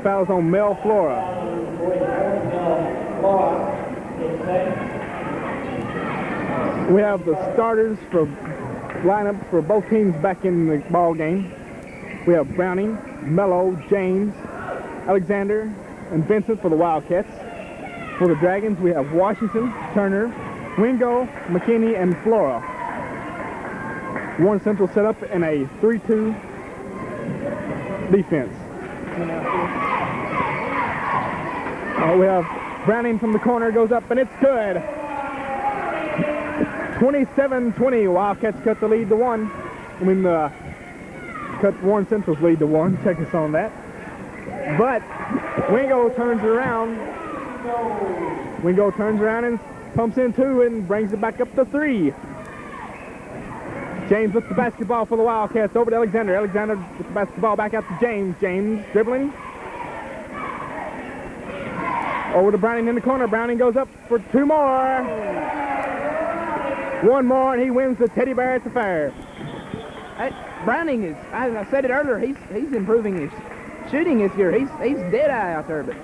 Foul is on Mel Flora. We have the starters for lineups for both teams back in the ball game. We have Browning, Mello, James, Alexander, and Vincent for the Wildcats. For the Dragons, we have Washington, Turner, Wingo, McKinney, and Flora. Warren Central set up in a 3-2 defense. We have Browning from the corner, goes up, and it's good. 27-20, Wildcats cut the lead to 1. Cut Warren Central's lead to 1. Check us on that. But Wingo turns around. Wingo turns around and pumps in 2 and brings it back up to 3. James with the basketball for the Wildcats over to Alexander. Alexander with the basketball back out to James. James dribbling. Over to Browning in the corner. Browning goes up for 2 more. 1 more, and he wins the teddy bear at the fair. Browning is, as I said it earlier, he's improving his shooting this year. He's dead eye out there, but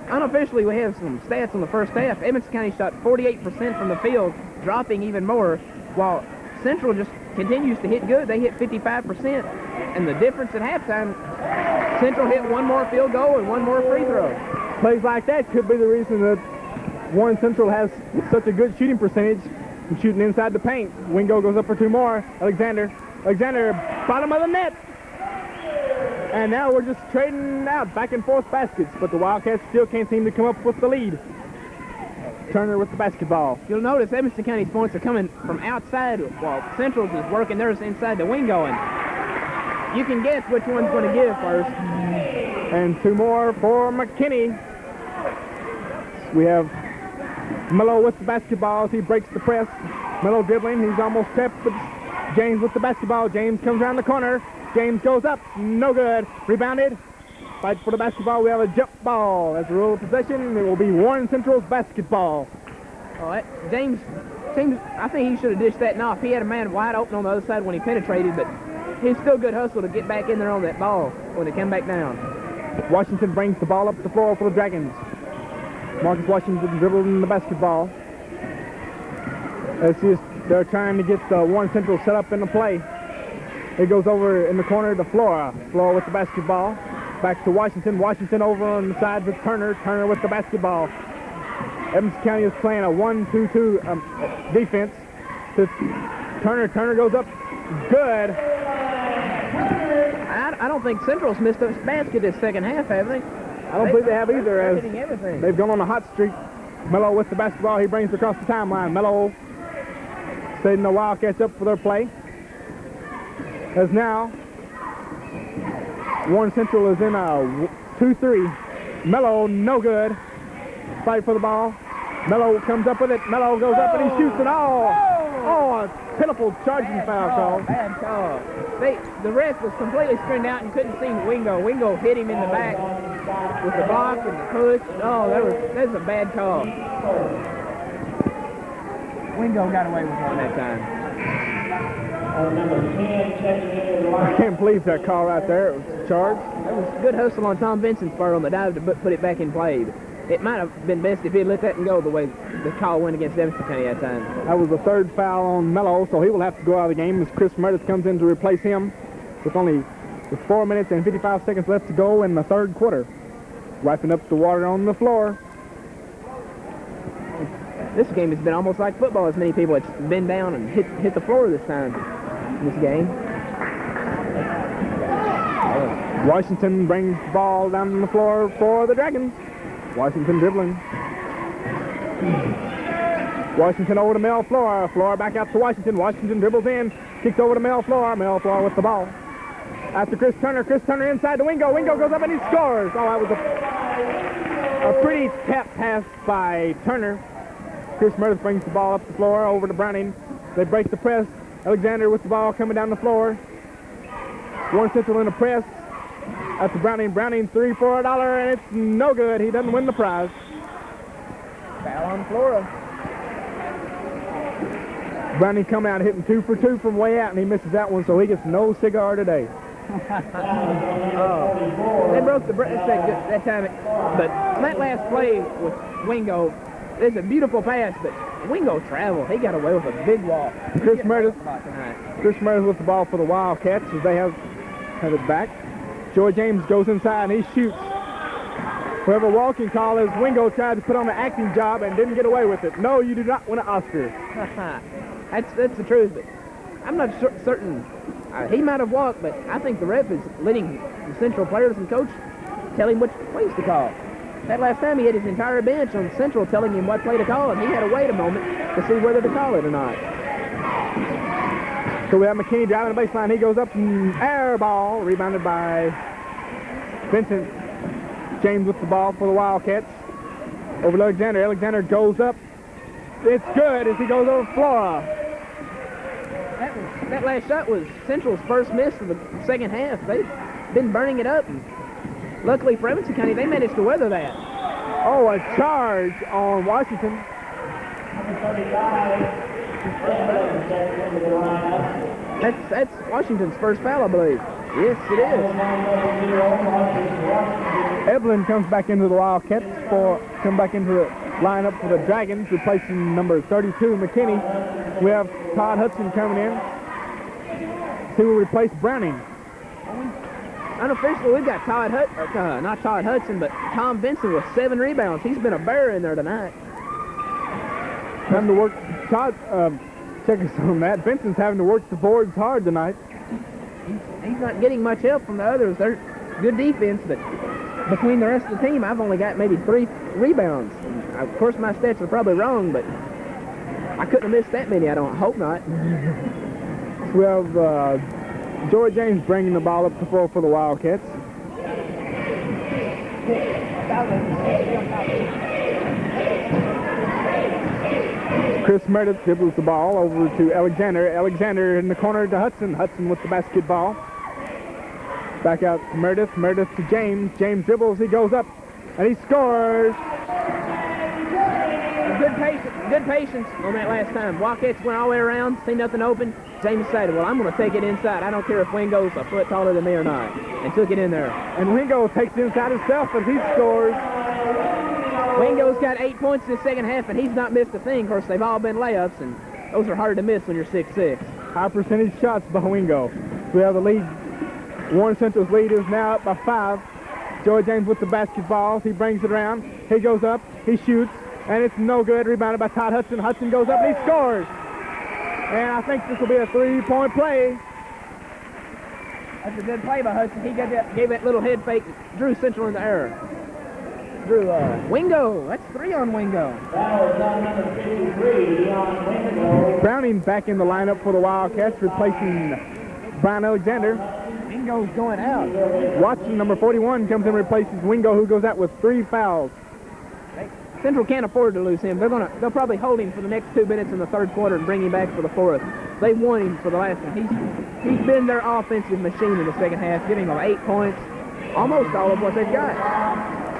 unofficially we have some stats on the first half. Edmonson County shot 48% from the field, dropping even more, while Central just continues to hit good. They hit 55%, and the difference at halftime, Central hit 1 more field goal and 1 more free throw. Plays like that could be the reason that Warren Central has such a good shooting percentage and shooting inside the paint. Wingo goes up for 2 more. Alexander, bottom of the net. And now we're just trading out back and forth baskets, but the Wildcats still can't seem to come up with the lead. Turner with the basketball. You'll notice Edmonson County's points are coming from outside while Central's is working theirs inside the Wingo. And you can guess which one's going to give first. And 2 more for McKinney. We have Mello with the basketball as he breaks the press. Mello dribbling, he's almost tapped, but James with the basketball. James comes around the corner. James goes up, no good. Rebounded. Fight for the basketball. We have a jump ball. As a rule of possession, it will be Warren Central's basketball. James, I think he should have dished that off. He had a man wide open on the other side when he penetrated, but he's still good hustle to get back in there on that ball when they come back down. Washington brings the ball up the floor for the Dragons. Marcus Washington dribbling the basketball. They're trying to get Warren Central set up in the play. It goes over in the corner to Flora. Flora with the basketball. Back to Washington. Washington over on the side with Turner. Turner with the basketball. Edmonson County is playing a 1-2-2 defense. To Turner. Turner goes up. Good. I don't think Central's missed a basket this second half, have they? I don't believe they have either, They're as hitting everything. they've gone on a hot streak. Mello with the basketball. He brings it across the timeline. Mello setting the Wildcats up for their play. As now, Warren Central is in a 2-3. Mello, no good. Fight for the ball. Mello comes up with it. Mello goes up and he shoots it all. Oh, a pitiful charging foul call. Bad call. The ref was completely screened out and couldn't see Wingo. Wingo hit him in the back with the block and the push. Oh, that was a bad call. Wingo got away with one that time. Number 10 checking into the line. I can't believe that call right there. It was a charge. That was good hustle on Tom Vincent's part on the dive to put it back in play. It might have been best if he had let that and go the way the call went against Edmonson County that time. That was the third foul on Mello, so he will have to go out of the game as Chris Meredith comes in to replace him with 4 minutes and 55 seconds left to go in the third quarter. Wiping up the water on the floor. This game has been almost like football, as many people have been down and hit the floor this time in this game. Washington brings the ball down on the floor for the Dragons. Washington dribbling. Washington over to Mel Floor. Floor back out to Washington. Washington dribbles in. Kicks over to Mel Floor. Mel Floor with the ball. After Chris Turner. Chris Turner inside to Wingo. Wingo goes up and he scores. Oh, that was a pretty tap pass by Turner. Chris Meredith brings the ball up the floor over to Browning. They break the press. Alexander with the ball coming down the floor. Warren Central in the press. After Browning. Browning three for $1, and it's no good. He doesn't win the prize. Foul on Flora. Browning come out hitting 2 for 2 from way out, and he misses that one, so he gets no cigar today. They broke the press that time. But that last play with Wingo, it's a beautiful pass, but Wingo traveled. He got away with a big walk. Chris Meredith with the ball for the Wildcats as they have it back. Joy James goes inside and he shoots. Whoever walking call is Wingo tried to put on an acting job and didn't get away with it. No, you do not win an Oscar. That's the truth, but I'm not certain. He might have walked, but I think the ref is letting the Central players and coach tell him which plays to call. That last time he had his entire bench on Central telling him what play to call, and he had to wait a moment to see whether to call it or not. So we have McKinney driving the baseline. He goes up and air ball, rebounded by Vincent. James with the ball for the Wildcats. Over to Alexander. Alexander goes up. It's good as he goes over Flora. That last shot was Central's first miss of the second half. They've been burning it up. And luckily for Edmonson County, they managed to weather that. Oh, a charge on Washington. That's Washington's first foul, I believe. Yes, it is. Evelyn comes back into the Wildcats come back into the lineup for the Dragons, replacing number 32, McKinney. We have Todd Hudson coming in. He will replace Browning. Unofficially, we've got not Todd Hudson, but Tom Vincent with 7 rebounds. He's been a bear in there tonight. Time to work. Todd, check us on that. Vincent's having to work the boards hard tonight. He's not getting much help from the others. They're good defense, but between the rest of the team, I've only got maybe 3 rebounds. And of course, my stats are probably wrong, but I couldn't have missed that many. I hope not. We have Joy James bringing the ball up the floor for the Wildcats. Chris Meredith dribbles the ball over to Alexander. Alexander in the corner to Hudson. Hudson with the basketball. Back out to Meredith. Meredith to James. James dribbles. He goes up and he scores. Good patience on that last time. Wildcats went all the way around, see nothing open. James decided, well, I'm going to take it inside. I don't care if Wingo's a foot taller than me or not. And took it in there. And Wingo takes it inside himself as he scores. Wingo's got 8 points in the second half, and he's not missed a thing. Of course, they've all been layups, and those are hard to miss when you're 6'6". High percentage shots by Wingo. We have the lead. Warren Central's lead is now up by 5. Joy James with the basketball. He brings it around. He goes up. He shoots. And it's no good. Rebounded by Todd Hudson. Hudson goes up and he scores. And I think this will be a 3-point play. That's a good play by Hudson. He gave that little head fake, drew Central in the air. through Wingo. That's 3 on Wingo. Foul is on number 53, Dion Wingo. Browning back in the lineup for the Wildcats, replacing Brian Alexander. Wingo's going out. Watson, number 41, comes in and replaces Wingo, who goes out with 3 fouls. Central can't afford to lose him. They'll probably hold him for the next 2 minutes in the third quarter and bring him back for the fourth. They want him for the last one. He's been their offensive machine in the second half, giving them 8 points, almost all of what they've got.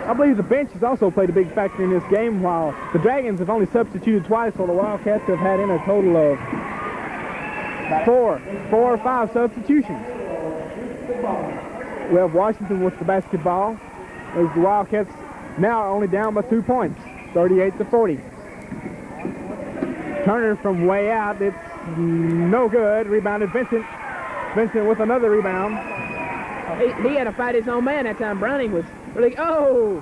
I believe the bench has also played a big factor in this game, while the Dragons have only substituted twice, so the Wildcats have had in a total of 4 or 5 substitutions. We have Washington with the basketball, as the Wildcats now only down by 2 points, 38-40. Turner from way out, it's no good. Rebounded Vincent. Vincent with another rebound. He had to fight his own man that time. Browning was really, oh!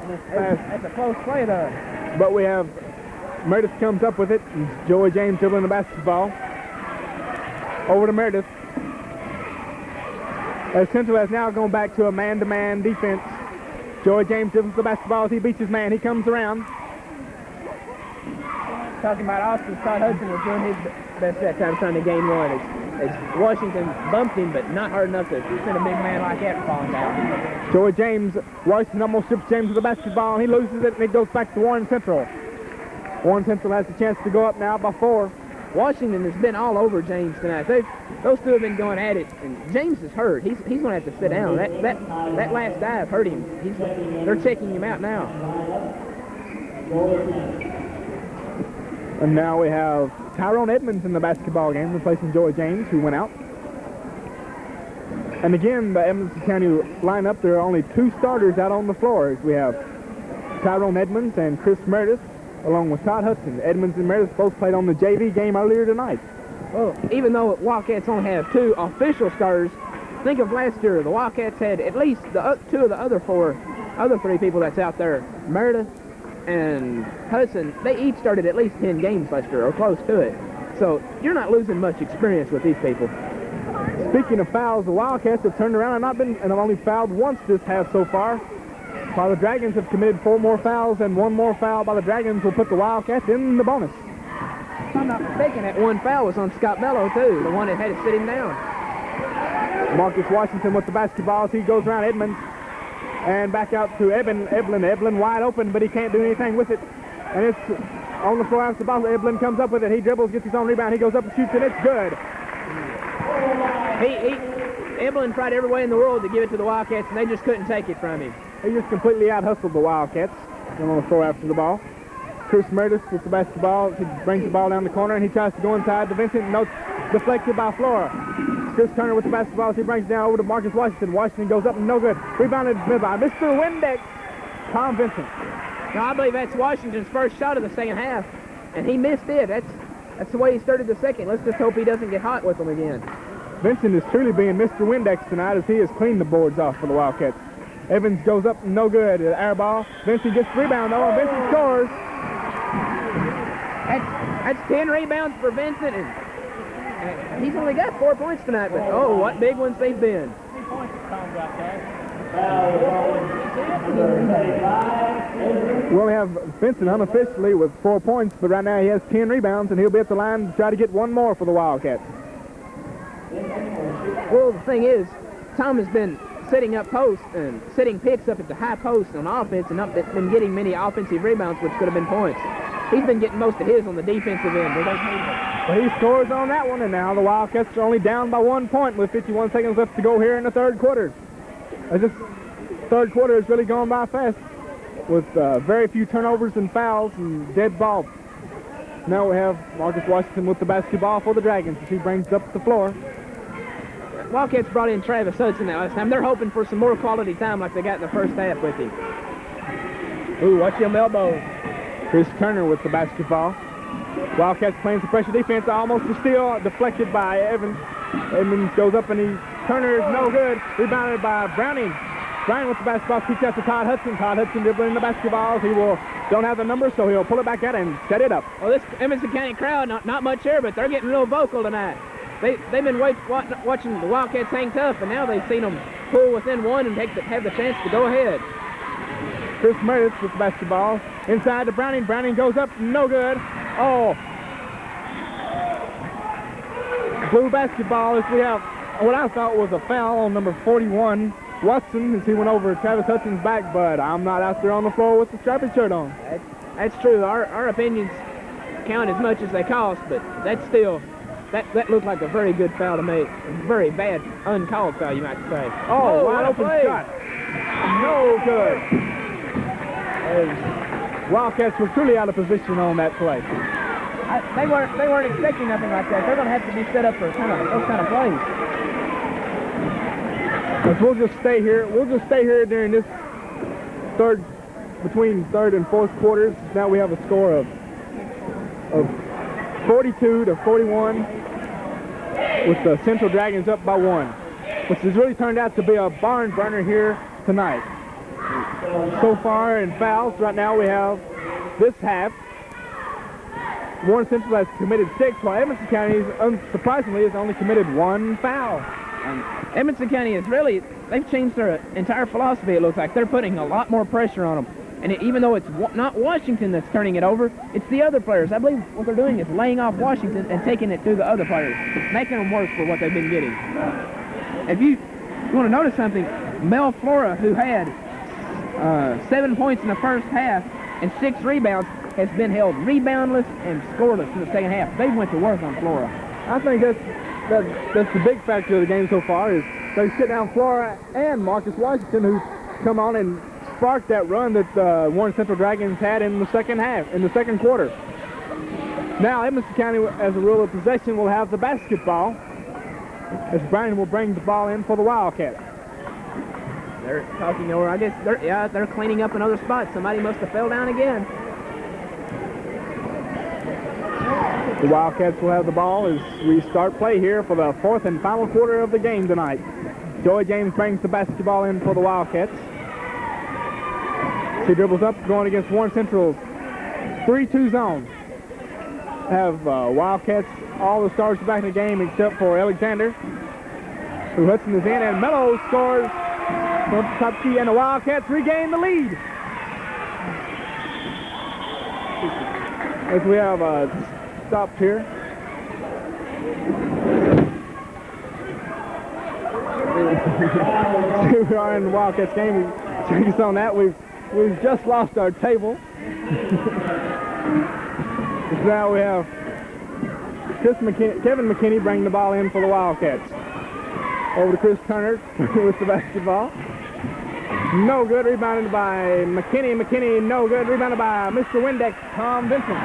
That's a close play there. But we have Meredith comes up with it. And Joey James dribbling the basketball. Over to Meredith. As Central has now gone back to a man-to-man defense. Joey James dribbles the basketball as he beats his man. He comes around. Talking about Austin, Todd Hudson was doing his best that time trying to gain one. As Washington bumped him, but not hard enough to send a big man like that falling down. Joey James, Washington almost strips James with the basketball, and he loses it, and it goes back to Warren Central. Warren Central has the chance to go up now by 4. Washington has been all over James tonight. Those two have been going at it, and James is hurt. He's going to have to sit down. That last dive hurt him. They're checking him out now. And now we have Tyrone Edmonds in the basketball game, replacing Joey James, who went out. And again, the Edmonson County lineup, there are only 2 starters out on the floor. We have Tyrone Edmonds and Chris Meredith, along with Todd Hudson. Edmonds and Meredith both played on the JV game earlier tonight. Well, even though Wildcats only have 2 official starters, think of last year. The Wildcats had at least 2 of the other 3 people that's out there. Meredith and Hudson, they each started at least 10 games last year, or close to it. So you're not losing much experience with these people. Speaking of fouls, the Wildcats have turned around and have only fouled once this half so far. While the Dragons have committed 4 more fouls, and 1 more foul by the Dragons will put the Wildcats in the bonus. If I'm not mistaken, that 1 foul was on Scott Bello, too, the one that had to sit him down. Marcus Washington with the basketball as he goes around Edmonds. And back out to Eblin wide open, but he can't do anything with it. And it's on the floor after the ball. Eblin comes up with it. He dribbles, gets his own rebound. He goes up and shoots, and it's good. Eblin tried every way in the world to give it to the Wildcats, and they just couldn't take it from him. He just completely out-hustled the Wildcats. On the floor after the ball. Chris Meredith with the basketball. He brings the ball down the corner, and he tries to go inside to Vincent. No, deflected by Flora. Chris Turner with the basketball as he brings it down over to Marcus Washington. Washington goes up and no good. Rebounded by Mr. Windex, Tom Vincent. Now, I believe that's Washington's first shot of the second half, and he missed it. That's the way he started the second. Let's just hope he doesn't get hot with them again. Vincent is truly being Mr. Windex tonight as he has cleaned the boards off for the Wildcats. Evans goes up, no good. Air ball. Vincent gets the rebound though, and Vincent scores. That's 10 rebounds for Vincent, and he's only got 4 points tonight, but oh, what big ones they've been. Well, we have Vincent unofficially with 4 points, but right now he has 10 rebounds, and he'll be at the line to try to get 1 more for the Wildcats. Well, the thing is, Tom has been setting up posts and setting picks up at the high post on offense and not been getting many offensive rebounds, which could have been points. He's been getting most of his on the defensive end. But he scores on that one, and now the Wildcats are only down by 1 point with 51 seconds left to go here in the third quarter. This third quarter has really gone by fast with very few turnovers and fouls and dead ball. Now we have Marcus Washington with the basketball for the Dragons as he brings it up the floor. Wildcats brought in Travis Hudson that last time. They're hoping for some more quality time like they got in the first half with him. Ooh, watch them elbows. Chris Turner with the basketball. Wildcats playing some pressure defense, almost a steal, deflected by Evans. Evans goes up and Turner is no good. Rebounded by Browning. Browning with the basketball, kicks out to Todd Hudson. Todd Hudson dribbling the basketball. He don't have the number, so he'll pull it back out and set it up. Well, this Edmonson County crowd, not much here, but they're getting real vocal tonight. They've been watching the Wildcats hang tough, and now they've seen them pull within 1 and have the chance to go ahead. Chris Meredith with the basketball. Inside to Browning. Browning goes up. No good. Oh. Blue basketball as we have what I thought was a foul on number 41, Watson, as he went over Travis Hudson's back, but I'm not out there on the floor with the striped shirt on. That's true. Our opinions count as much as they cost, but that's still, that looked like a very good foul to make. A very bad, uncalled foul, you might say. Oh, wide open shot. No good. As Wildcats were truly out of position on that play. They weren't expecting nothing like that. They're going to have to be set up for those kind of plays. But we'll just stay here. We'll just stay here during this between third and fourth quarters. Now we have a score of 42-41 with the Central Dragons up by 1, which has really turned out to be a barn burner here tonight. So far in fouls, right now we have this half. Warren Central has committed 6, while Edmonson County, unsurprisingly, has only committed 1 foul. And Edmonson County is really, they've changed their entire philosophy, it looks like. They're putting a lot more pressure on them. And even though it's not Washington that's turning it over, it's the other players. I believe what they're doing is laying off Washington and taking it to the other players, making them work for what they've been getting. If you want to notice something, Mel Flora, who had 7 points in the first half and 6 rebounds, has been held reboundless and scoreless in the second half. They went to work on Flora. I think that's the big factor of the game so far is they sit down Flora and Marcus Washington, who's come on and sparked that run that Warren Central Dragons had in the second quarter. Now Edmonson County, as a rule of possession, will have the basketball as Bryan will bring the ball in for the Wildcats. They're talking over. I guess they're cleaning up another spot. Somebody must have fell down again. The Wildcats will have the ball as we start play here for the fourth and final quarter of the game tonight. Joey James brings the basketball in for the Wildcats. She dribbles up, going against Warren Central's 3-2 zone. Have Wildcats, all the stars back in the game except for Alexander, who Hudson is in, and Mello scores from the top key, and the Wildcats regain the lead. As we have stopped here. We are in the Wildcats game. Check us on that. We've just lost our table. Now we have Kevin McKinney bringing the ball in for the Wildcats. Over to Chris Turner with the basketball. No good. Rebounded by McKinney. McKinney, no good. Rebounded by Mr. Windex, Tom Vincent.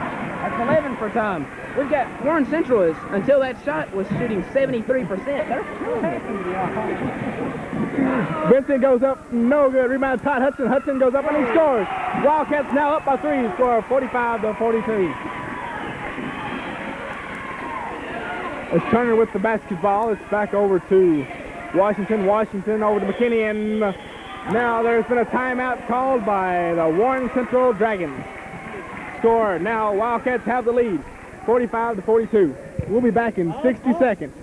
That's 11 for Tom. We've got Warren Central is, until that shot, was shooting 73%. They're Vincent goes up, no good. Rebound Todd Hudson. Hudson goes up and he scores. Wildcats now up by 3, score 45-42. It's Turner with the basketball. It's back over to Washington. Washington over to McKinney, and now there's been a timeout called by the Warren Central Dragons. Score now, Wildcats have the lead, 45-42. We'll be back in 60 seconds.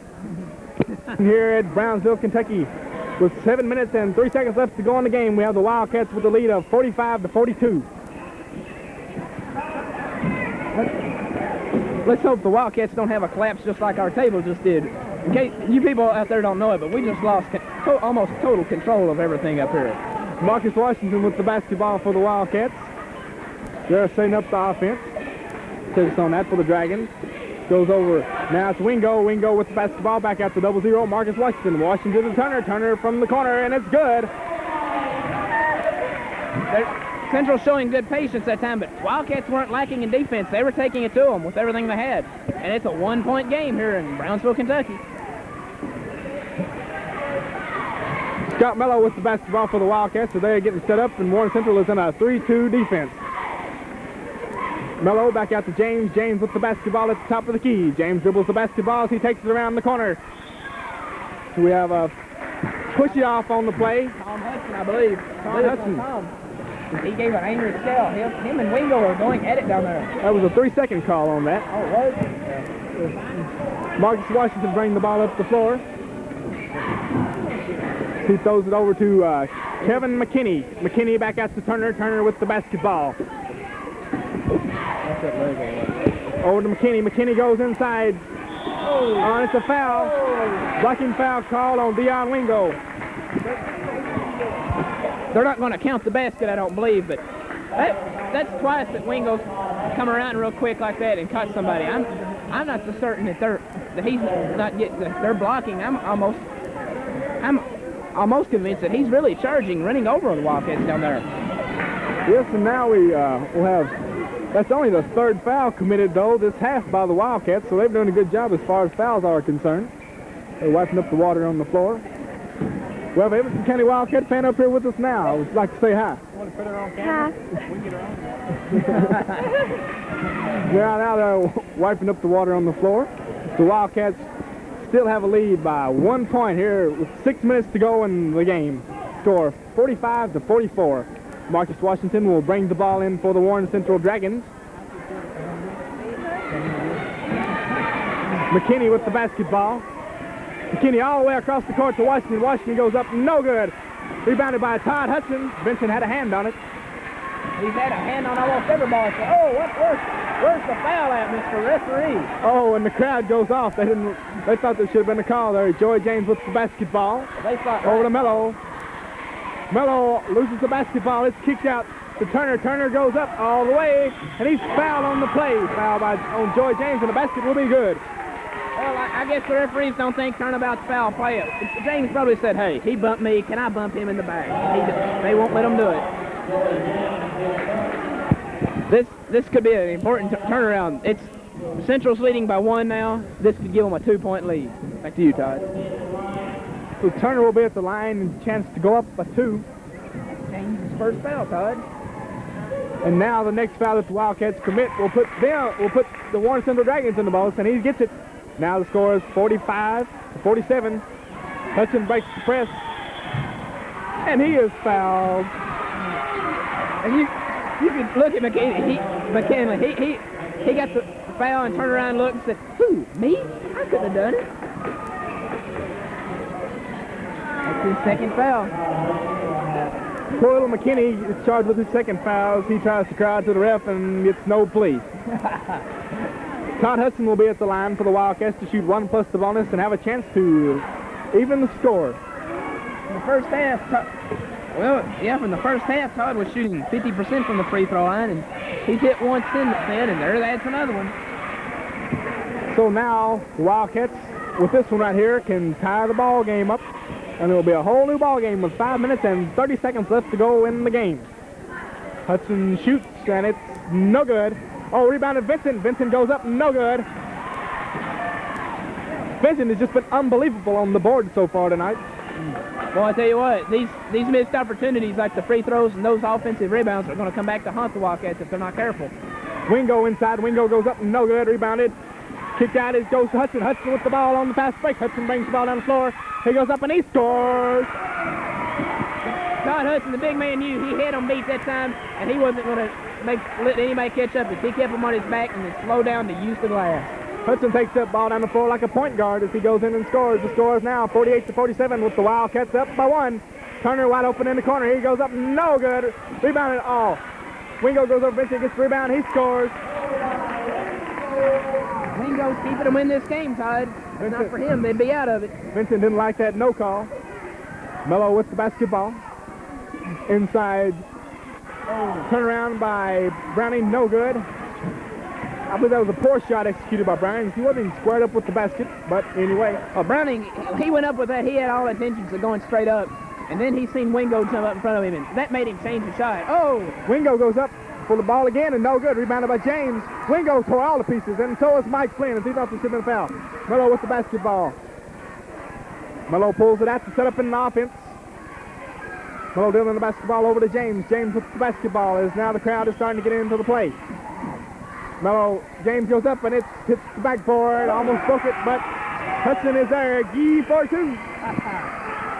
Here at Brownsville, Kentucky, with 7 minutes and 3 seconds left to go in the game, we have the Wildcats with the lead of 45-42. Let's hope the Wildcats don't have a collapse just like our table just did. In case you people out there don't know it, but we just lost almost total control of everything up here. Marcus Washington with the basketball for the Wildcats. They're setting up the offense. Takes on that for the Dragons. Goes over. Now it's Wingo. Wingo with the basketball back out to 0-0. Marcus Washington. Washington to Turner. Turner from the corner, and it's good. Central showing good patience that time, but Wildcats weren't lacking in defense. They were taking it to them with everything they had. And it's a 1-point game here in Brownsville, Kentucky. Scott Mello with the basketball for the Wildcats, so they're getting set up, and Warren Central is in a 3-2 defense. Mello back out to James. James with the basketball at the top of the key. James dribbles the basketball as he takes it around the corner. So we have a push-it off on the play. Tom Hudson, I believe. Tom Hudson. He gave an angry scale. Him and Wingo are going at it down there. That was a 3-second call on that. Oh, it was? Yeah. Marcus Washington bringing the ball up the floor. He throws it over to Kevin McKinney. McKinney back out to Turner. Turner with the basketball. Over to McKinney. McKinney goes inside. Oh, it's a foul. Blocking foul called on Dion Wingo. They're not going to count the basket, I don't believe, but that's twice that Wingo's come around real quick like that and caught somebody. I'm not so certain that he's not getting they're blocking. I'm almost convinced that he's really charging, running over on the Wildcats down there. Yes, and now we will have. That's only the third foul committed, though, this half by the Wildcats, so they've done a good job as far as fouls are concerned. They're wiping up the water on the floor. We have an Edmonson County Wildcat fan up here with us now. I would like to say hi. Want to put her on camera? Hi. We can get her on. Now they're wiping up the water on the floor. The Wildcats still have a lead by 1 point here with 6 minutes to go in the game. Score 45-44. Marcus Washington will bring the ball in for the Warren Central Dragons. McKinney with the basketball. McKinney all the way across the court to Washington. Washington goes up, no good. Rebounded by Todd Hudson. Vincent had a hand on it. He's had a hand on almost every ball. So, where's the foul at, Mr. Referee? Oh, and the crowd goes off. They thought there should have been a call there. Joey James with the basketball. They thought over to Mello. Mello loses the basketball. It's kicked out to Turner. Turner goes up all the way, and he's fouled on the play. Foul on Joey James, and the basket will be good. Well, I guess the referees don't think turnabout's foul play. James probably said, hey, he bumped me. Can I bump him in the back? They won't let him do it. This could be an important turnaround. It's Central's leading by 1 now. This could give them a 2-point lead. Back to you, Todd. So Turner will be at the line and chance to go up by 2. James' first foul, Todd. And now the next foul that the Wildcats commit will put the Warren Central Dragons in the ball, and he gets it. Now the score is 45-47. Hudson breaks the press, and he is fouled. And you can look at McKinley. He got the foul and turned around and looked and said, who, me? I couldn't have done it. That's his second foul. Poor little McKinney is charged with his second foul as he tries to cry to the ref and gets no plea. Todd Hudson will be at the line for the Wildcats to shoot 1 plus the bonus and have a chance to even the score. In the first half, from the first half, Todd was shooting 50% from the free throw line, and he's hit one since then, and that's another one. So now the Wildcats, with this one right here, can tie the ball game up, and it will be a whole new ball game with 5 minutes and 30 seconds left to go in the game. Hudson shoots, and it's no good. Oh, rebounded Vincent. Vincent goes up, no good. Vincent has just been unbelievable on the board so far tonight. Well, I tell you what, these missed opportunities like the free throws and those offensive rebounds are going to come back to haunt the Wildcats if they're not careful. Wingo inside. Wingo goes up, no good. Rebounded. Kicked out. It goes to Hudson. Hudson with the ball on the fast break. Hudson brings the ball down the floor. He goes up and he scores. Todd Hudson, the big man, knew he had him beat that time, and he wasn't going to let anybody catch up. He kept him on his back and then slow down to use the glass. Hudson takes that ball down the floor like a point guard as he goes in and scores. The score is now 48-47 with the Wildcats up by 1. Turner wide open in the corner. He goes up, no good. Rebounded all. Wingo goes over Vincent, gets the rebound. He scores. Wingo's keeping them in this game, Todd. If not for him, they'd be out of it. Vincent didn't like that no call. Mello with the basketball. Inside. Turnaround by Browning, no good. I believe that was a poor shot executed by Browning. He wasn't even squared up with the basket, but anyway. Well, Browning, he went up with that. He had all intentions of going straight up. And then he seen Wingo jump up in front of him, and that made him change the shot. Oh! Wingo goes up for the ball again, and no good. Rebounded by James. Wingo tore all the pieces, and so is Mike Flynn, as he thought there should have been a foul. Mello with the basketball. Mello pulls it out to set up in the offense. Mello dealing the basketball over to James. James with the basketball as now the crowd is starting to get into the play. Mello, James goes up and it hits the backboard, almost broke it, but Hudson is there. Gee for 2.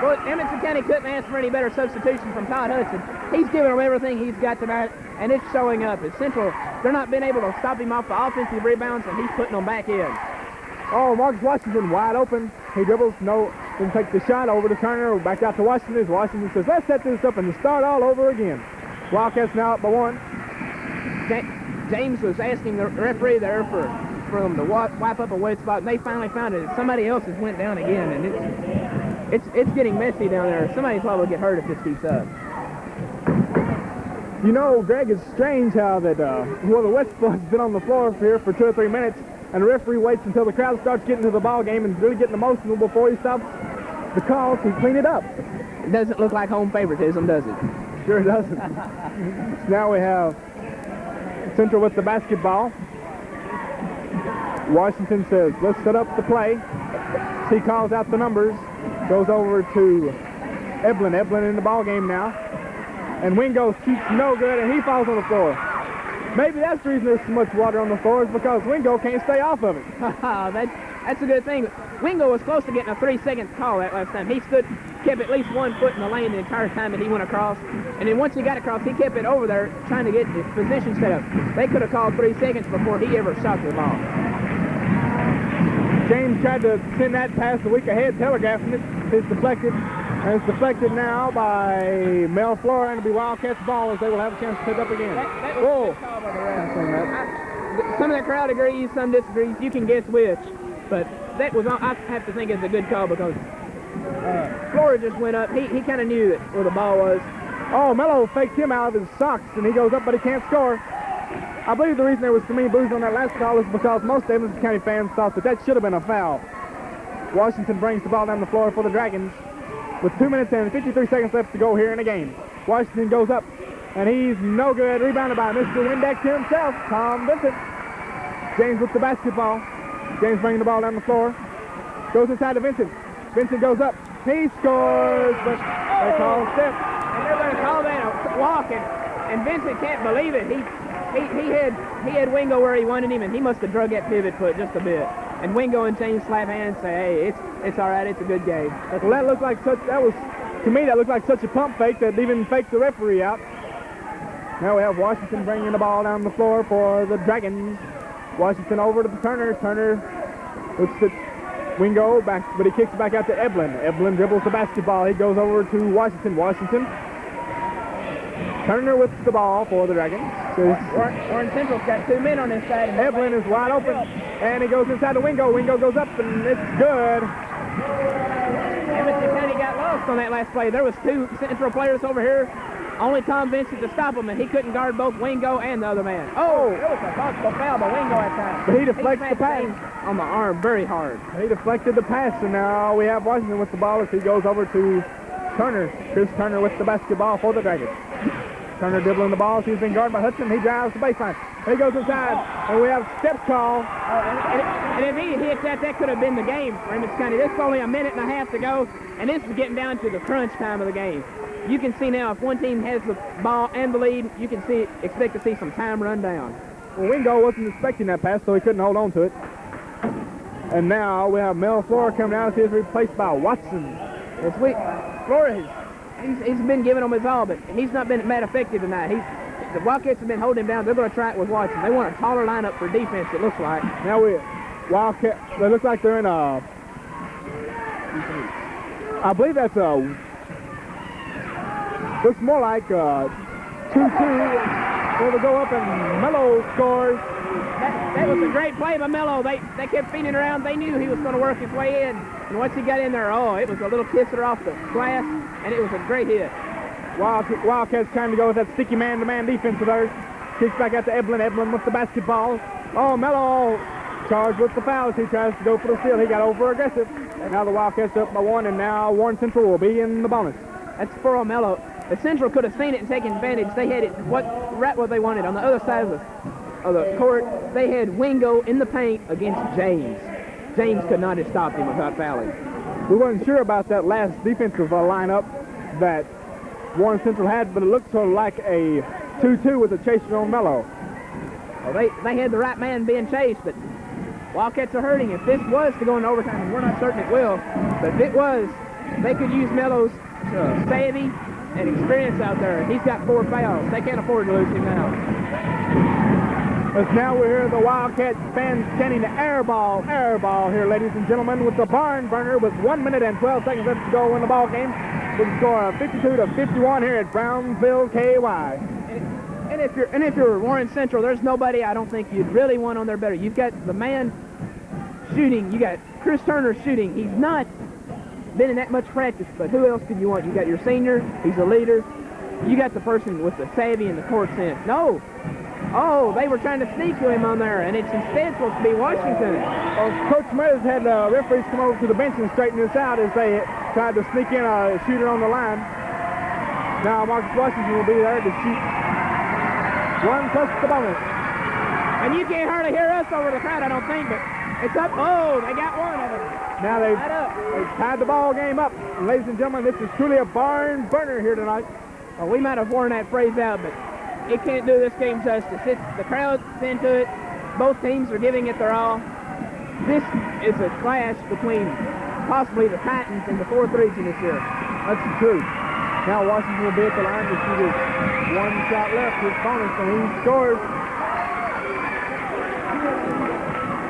Well, Edmonson County couldn't ask for any better substitution from Todd Hudson. He's giving them everything he's got tonight, and it's showing up. At Central, they're not being able to stop him off the offensive rebounds, and he's putting them back in. Oh, Marcus Washington wide open. He dribbles, no, Then takes the shot over to Turner, back out to Washington. Washington says, let's set this up and start all over again. Wildcats now up by 1. James was asking the referee there for them to wipe up a wet spot, and they finally found it. Somebody else has went down again, and it's getting messy down there. Somebody's liable to get hurt if this keeps up. You know, Greg, it's strange how that, the wet spot's been on the floor here for 2 or 3 minutes, and the referee waits until the crowd starts getting to the ball game and really getting emotional before he stops the call to clean it up. It doesn't look like home favoritism, does it? Sure doesn't. Now we have Central with the basketball. Washington says, let's set up the play. He calls out the numbers. Goes over to Eblin. Eblin in the ball game now. And Wingo keeps no good, and he falls on the floor. Maybe that's the reason there's so much water on the floor, is because Wingo can't stay off of it. That's a good thing. Wingo was close to getting a 3-second call that last time. He kept at least 1 foot in the lane the entire time that he went across. And then once he got across, he kept it over there trying to get his position set up. They could have called 3 seconds before he ever shot the ball. James tried to send that pass a week ahead, telegraphing it. It's deflected. And it's deflected now by Mel Flora, and it'll be Wildcats ball as they will have a chance to pick up again. That was a good call by the ref. Some of the crowd agrees, some disagrees. You can guess which. But that was, I have to think it's a good call because Flora just went up. He kind of knew where the ball was. Oh, Mello faked him out of his socks, and he goes up, but he can't score. I believe the reason there was so many boos on that last call is because most Edmonson County fans thought that should have been a foul. Washington brings the ball down the floor for the Dragons with 2 minutes and 53 seconds left to go here in the game. Washington goes up, and he's no good. Rebounded by Mr. Windex himself, Tom Vincent. James with the basketball. James bringing the ball down the floor. Goes inside to Vincent. Vincent goes up. He scores, but they call a step. And they're going to call that a walk, and Vincent can't believe it. He had Wingo where he wanted him, and he must have drug that pivot foot just a bit. And Wingo and James slap hands and say, hey, it's all right, it's a good game. Well, that looked like to me, that looked like such a pump fake that even faked the referee out. Now we have Washington bringing the ball down the floor for the Dragons. Washington over to Turner. Turner looks at Wingo back, but he kicks it back out to Eblin. Eblin dribbles the basketball. He goes over to Washington. Washington. Turner with the ball for the Dragons. Warren Central's got 2 men on this side. Eblin is wide open, and he goes inside to Wingo. Wingo goes up, and it's good. Edmonson County got lost on that last play. There was 2 Central players over here. Only Tom Vincent to stop him, and he couldn't guard both Wingo and the other man. Oh, it was a possible foul by Wingo that time. But he deflected the pass on the arm very hard. He deflected the pass, and now we have Washington with the ball as he goes over to Turner. Chris Turner with the basketball for the Dragons. Turner dribbling the ball. He's been guarded by Hudson. He drives the baseline. He goes inside, and we have step call. And if he hit that could have been the game for Edmonson County. This is only a minute and a half to go, and this is getting down to the crunch time of the game. You can see now if one team has the ball and the lead, you can expect to see some time run down. Well, Wingo wasn't expecting that pass, so he couldn't hold on to it. And now we have Mel Flora coming out as he's replaced by Watson. This week, Flora he's been giving them his all, but he's not been that effective tonight. The Wildcats have been holding him down. They're going to try it with Watson. They want a taller lineup for defense, it looks like. Now Wildcat, they look like they're in a, I believe that's a, looks more like a 2-2. Where they go up and Mello scores. That was a great play by Mello. They kept feeding around. They knew he was going to work his way in. And once he got in there, it was a little kisser off the glass, and it was a great hit. Wildcats trying to go with that sticky man-to-man defense of theirs. Kicks back out to Eblin. Eblin with the basketball. Oh, Mello charged with the fouls. He tries to go for the steal. He got over-aggressive. And now the Wildcats up by 1, and now Warren Central will be in the bonus. That's for Mello. The Central could have seen it and taken advantage. They had it right what they wanted. On the other side of the court, they had Wingo in the paint against James. James could not have stopped him without fouling. We weren't sure about that last defensive lineup that Warren Central had, but it looked sort of like a 2-2 with a chaser on Mello. Well, they had the right man being chased, but Wildcats are hurting. If this was to go into overtime, and we're not certain it will, but if it was, they could use Mello's savvy and experience out there. He's got 4 fouls. They can't afford to lose him now. As now we hear the Wildcat fans chanting air ball here, ladies and gentlemen, with the barn burner with 1 minute and 12 seconds left to go in the ball game. With a score of 52-51 here at Brownsville, KY. And if you're Warren Central, there's nobody I don't think you'd really want on there better. You've got the man shooting. You got Chris Turner shooting. He's not been in that much practice, but who else could you want? You got your senior. He's a leader. You got the person with the savvy and the court sense. No. Oh, they were trying to sneak to him on there, and it's instead supposed to be Washington. Well, Coach Meadows had referees come over to the bench and straighten this out as they tried to sneak in a shooter on the line. Now Marcus Washington will be there to shoot one plus the bonus. And you can't hardly hear us over the crowd, I don't think, but it's up. Oh, they got one of them. Now they've tied the ball game up. And ladies and gentlemen, this is truly a barn burner here tonight. Well, we might have worn that phrase out, but it can't do this game justice. The crowd's into it. Both teams are giving it their all. This is a clash between possibly the Titans and the 4th region this year. That's the truth. Now Washington will be at the line to shoot his one shot left, his bonus, and he scores.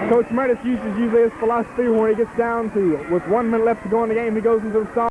Coach Meredith uses his philosophy when he gets down to, with 1 minute left to go in the game, he goes into the stall.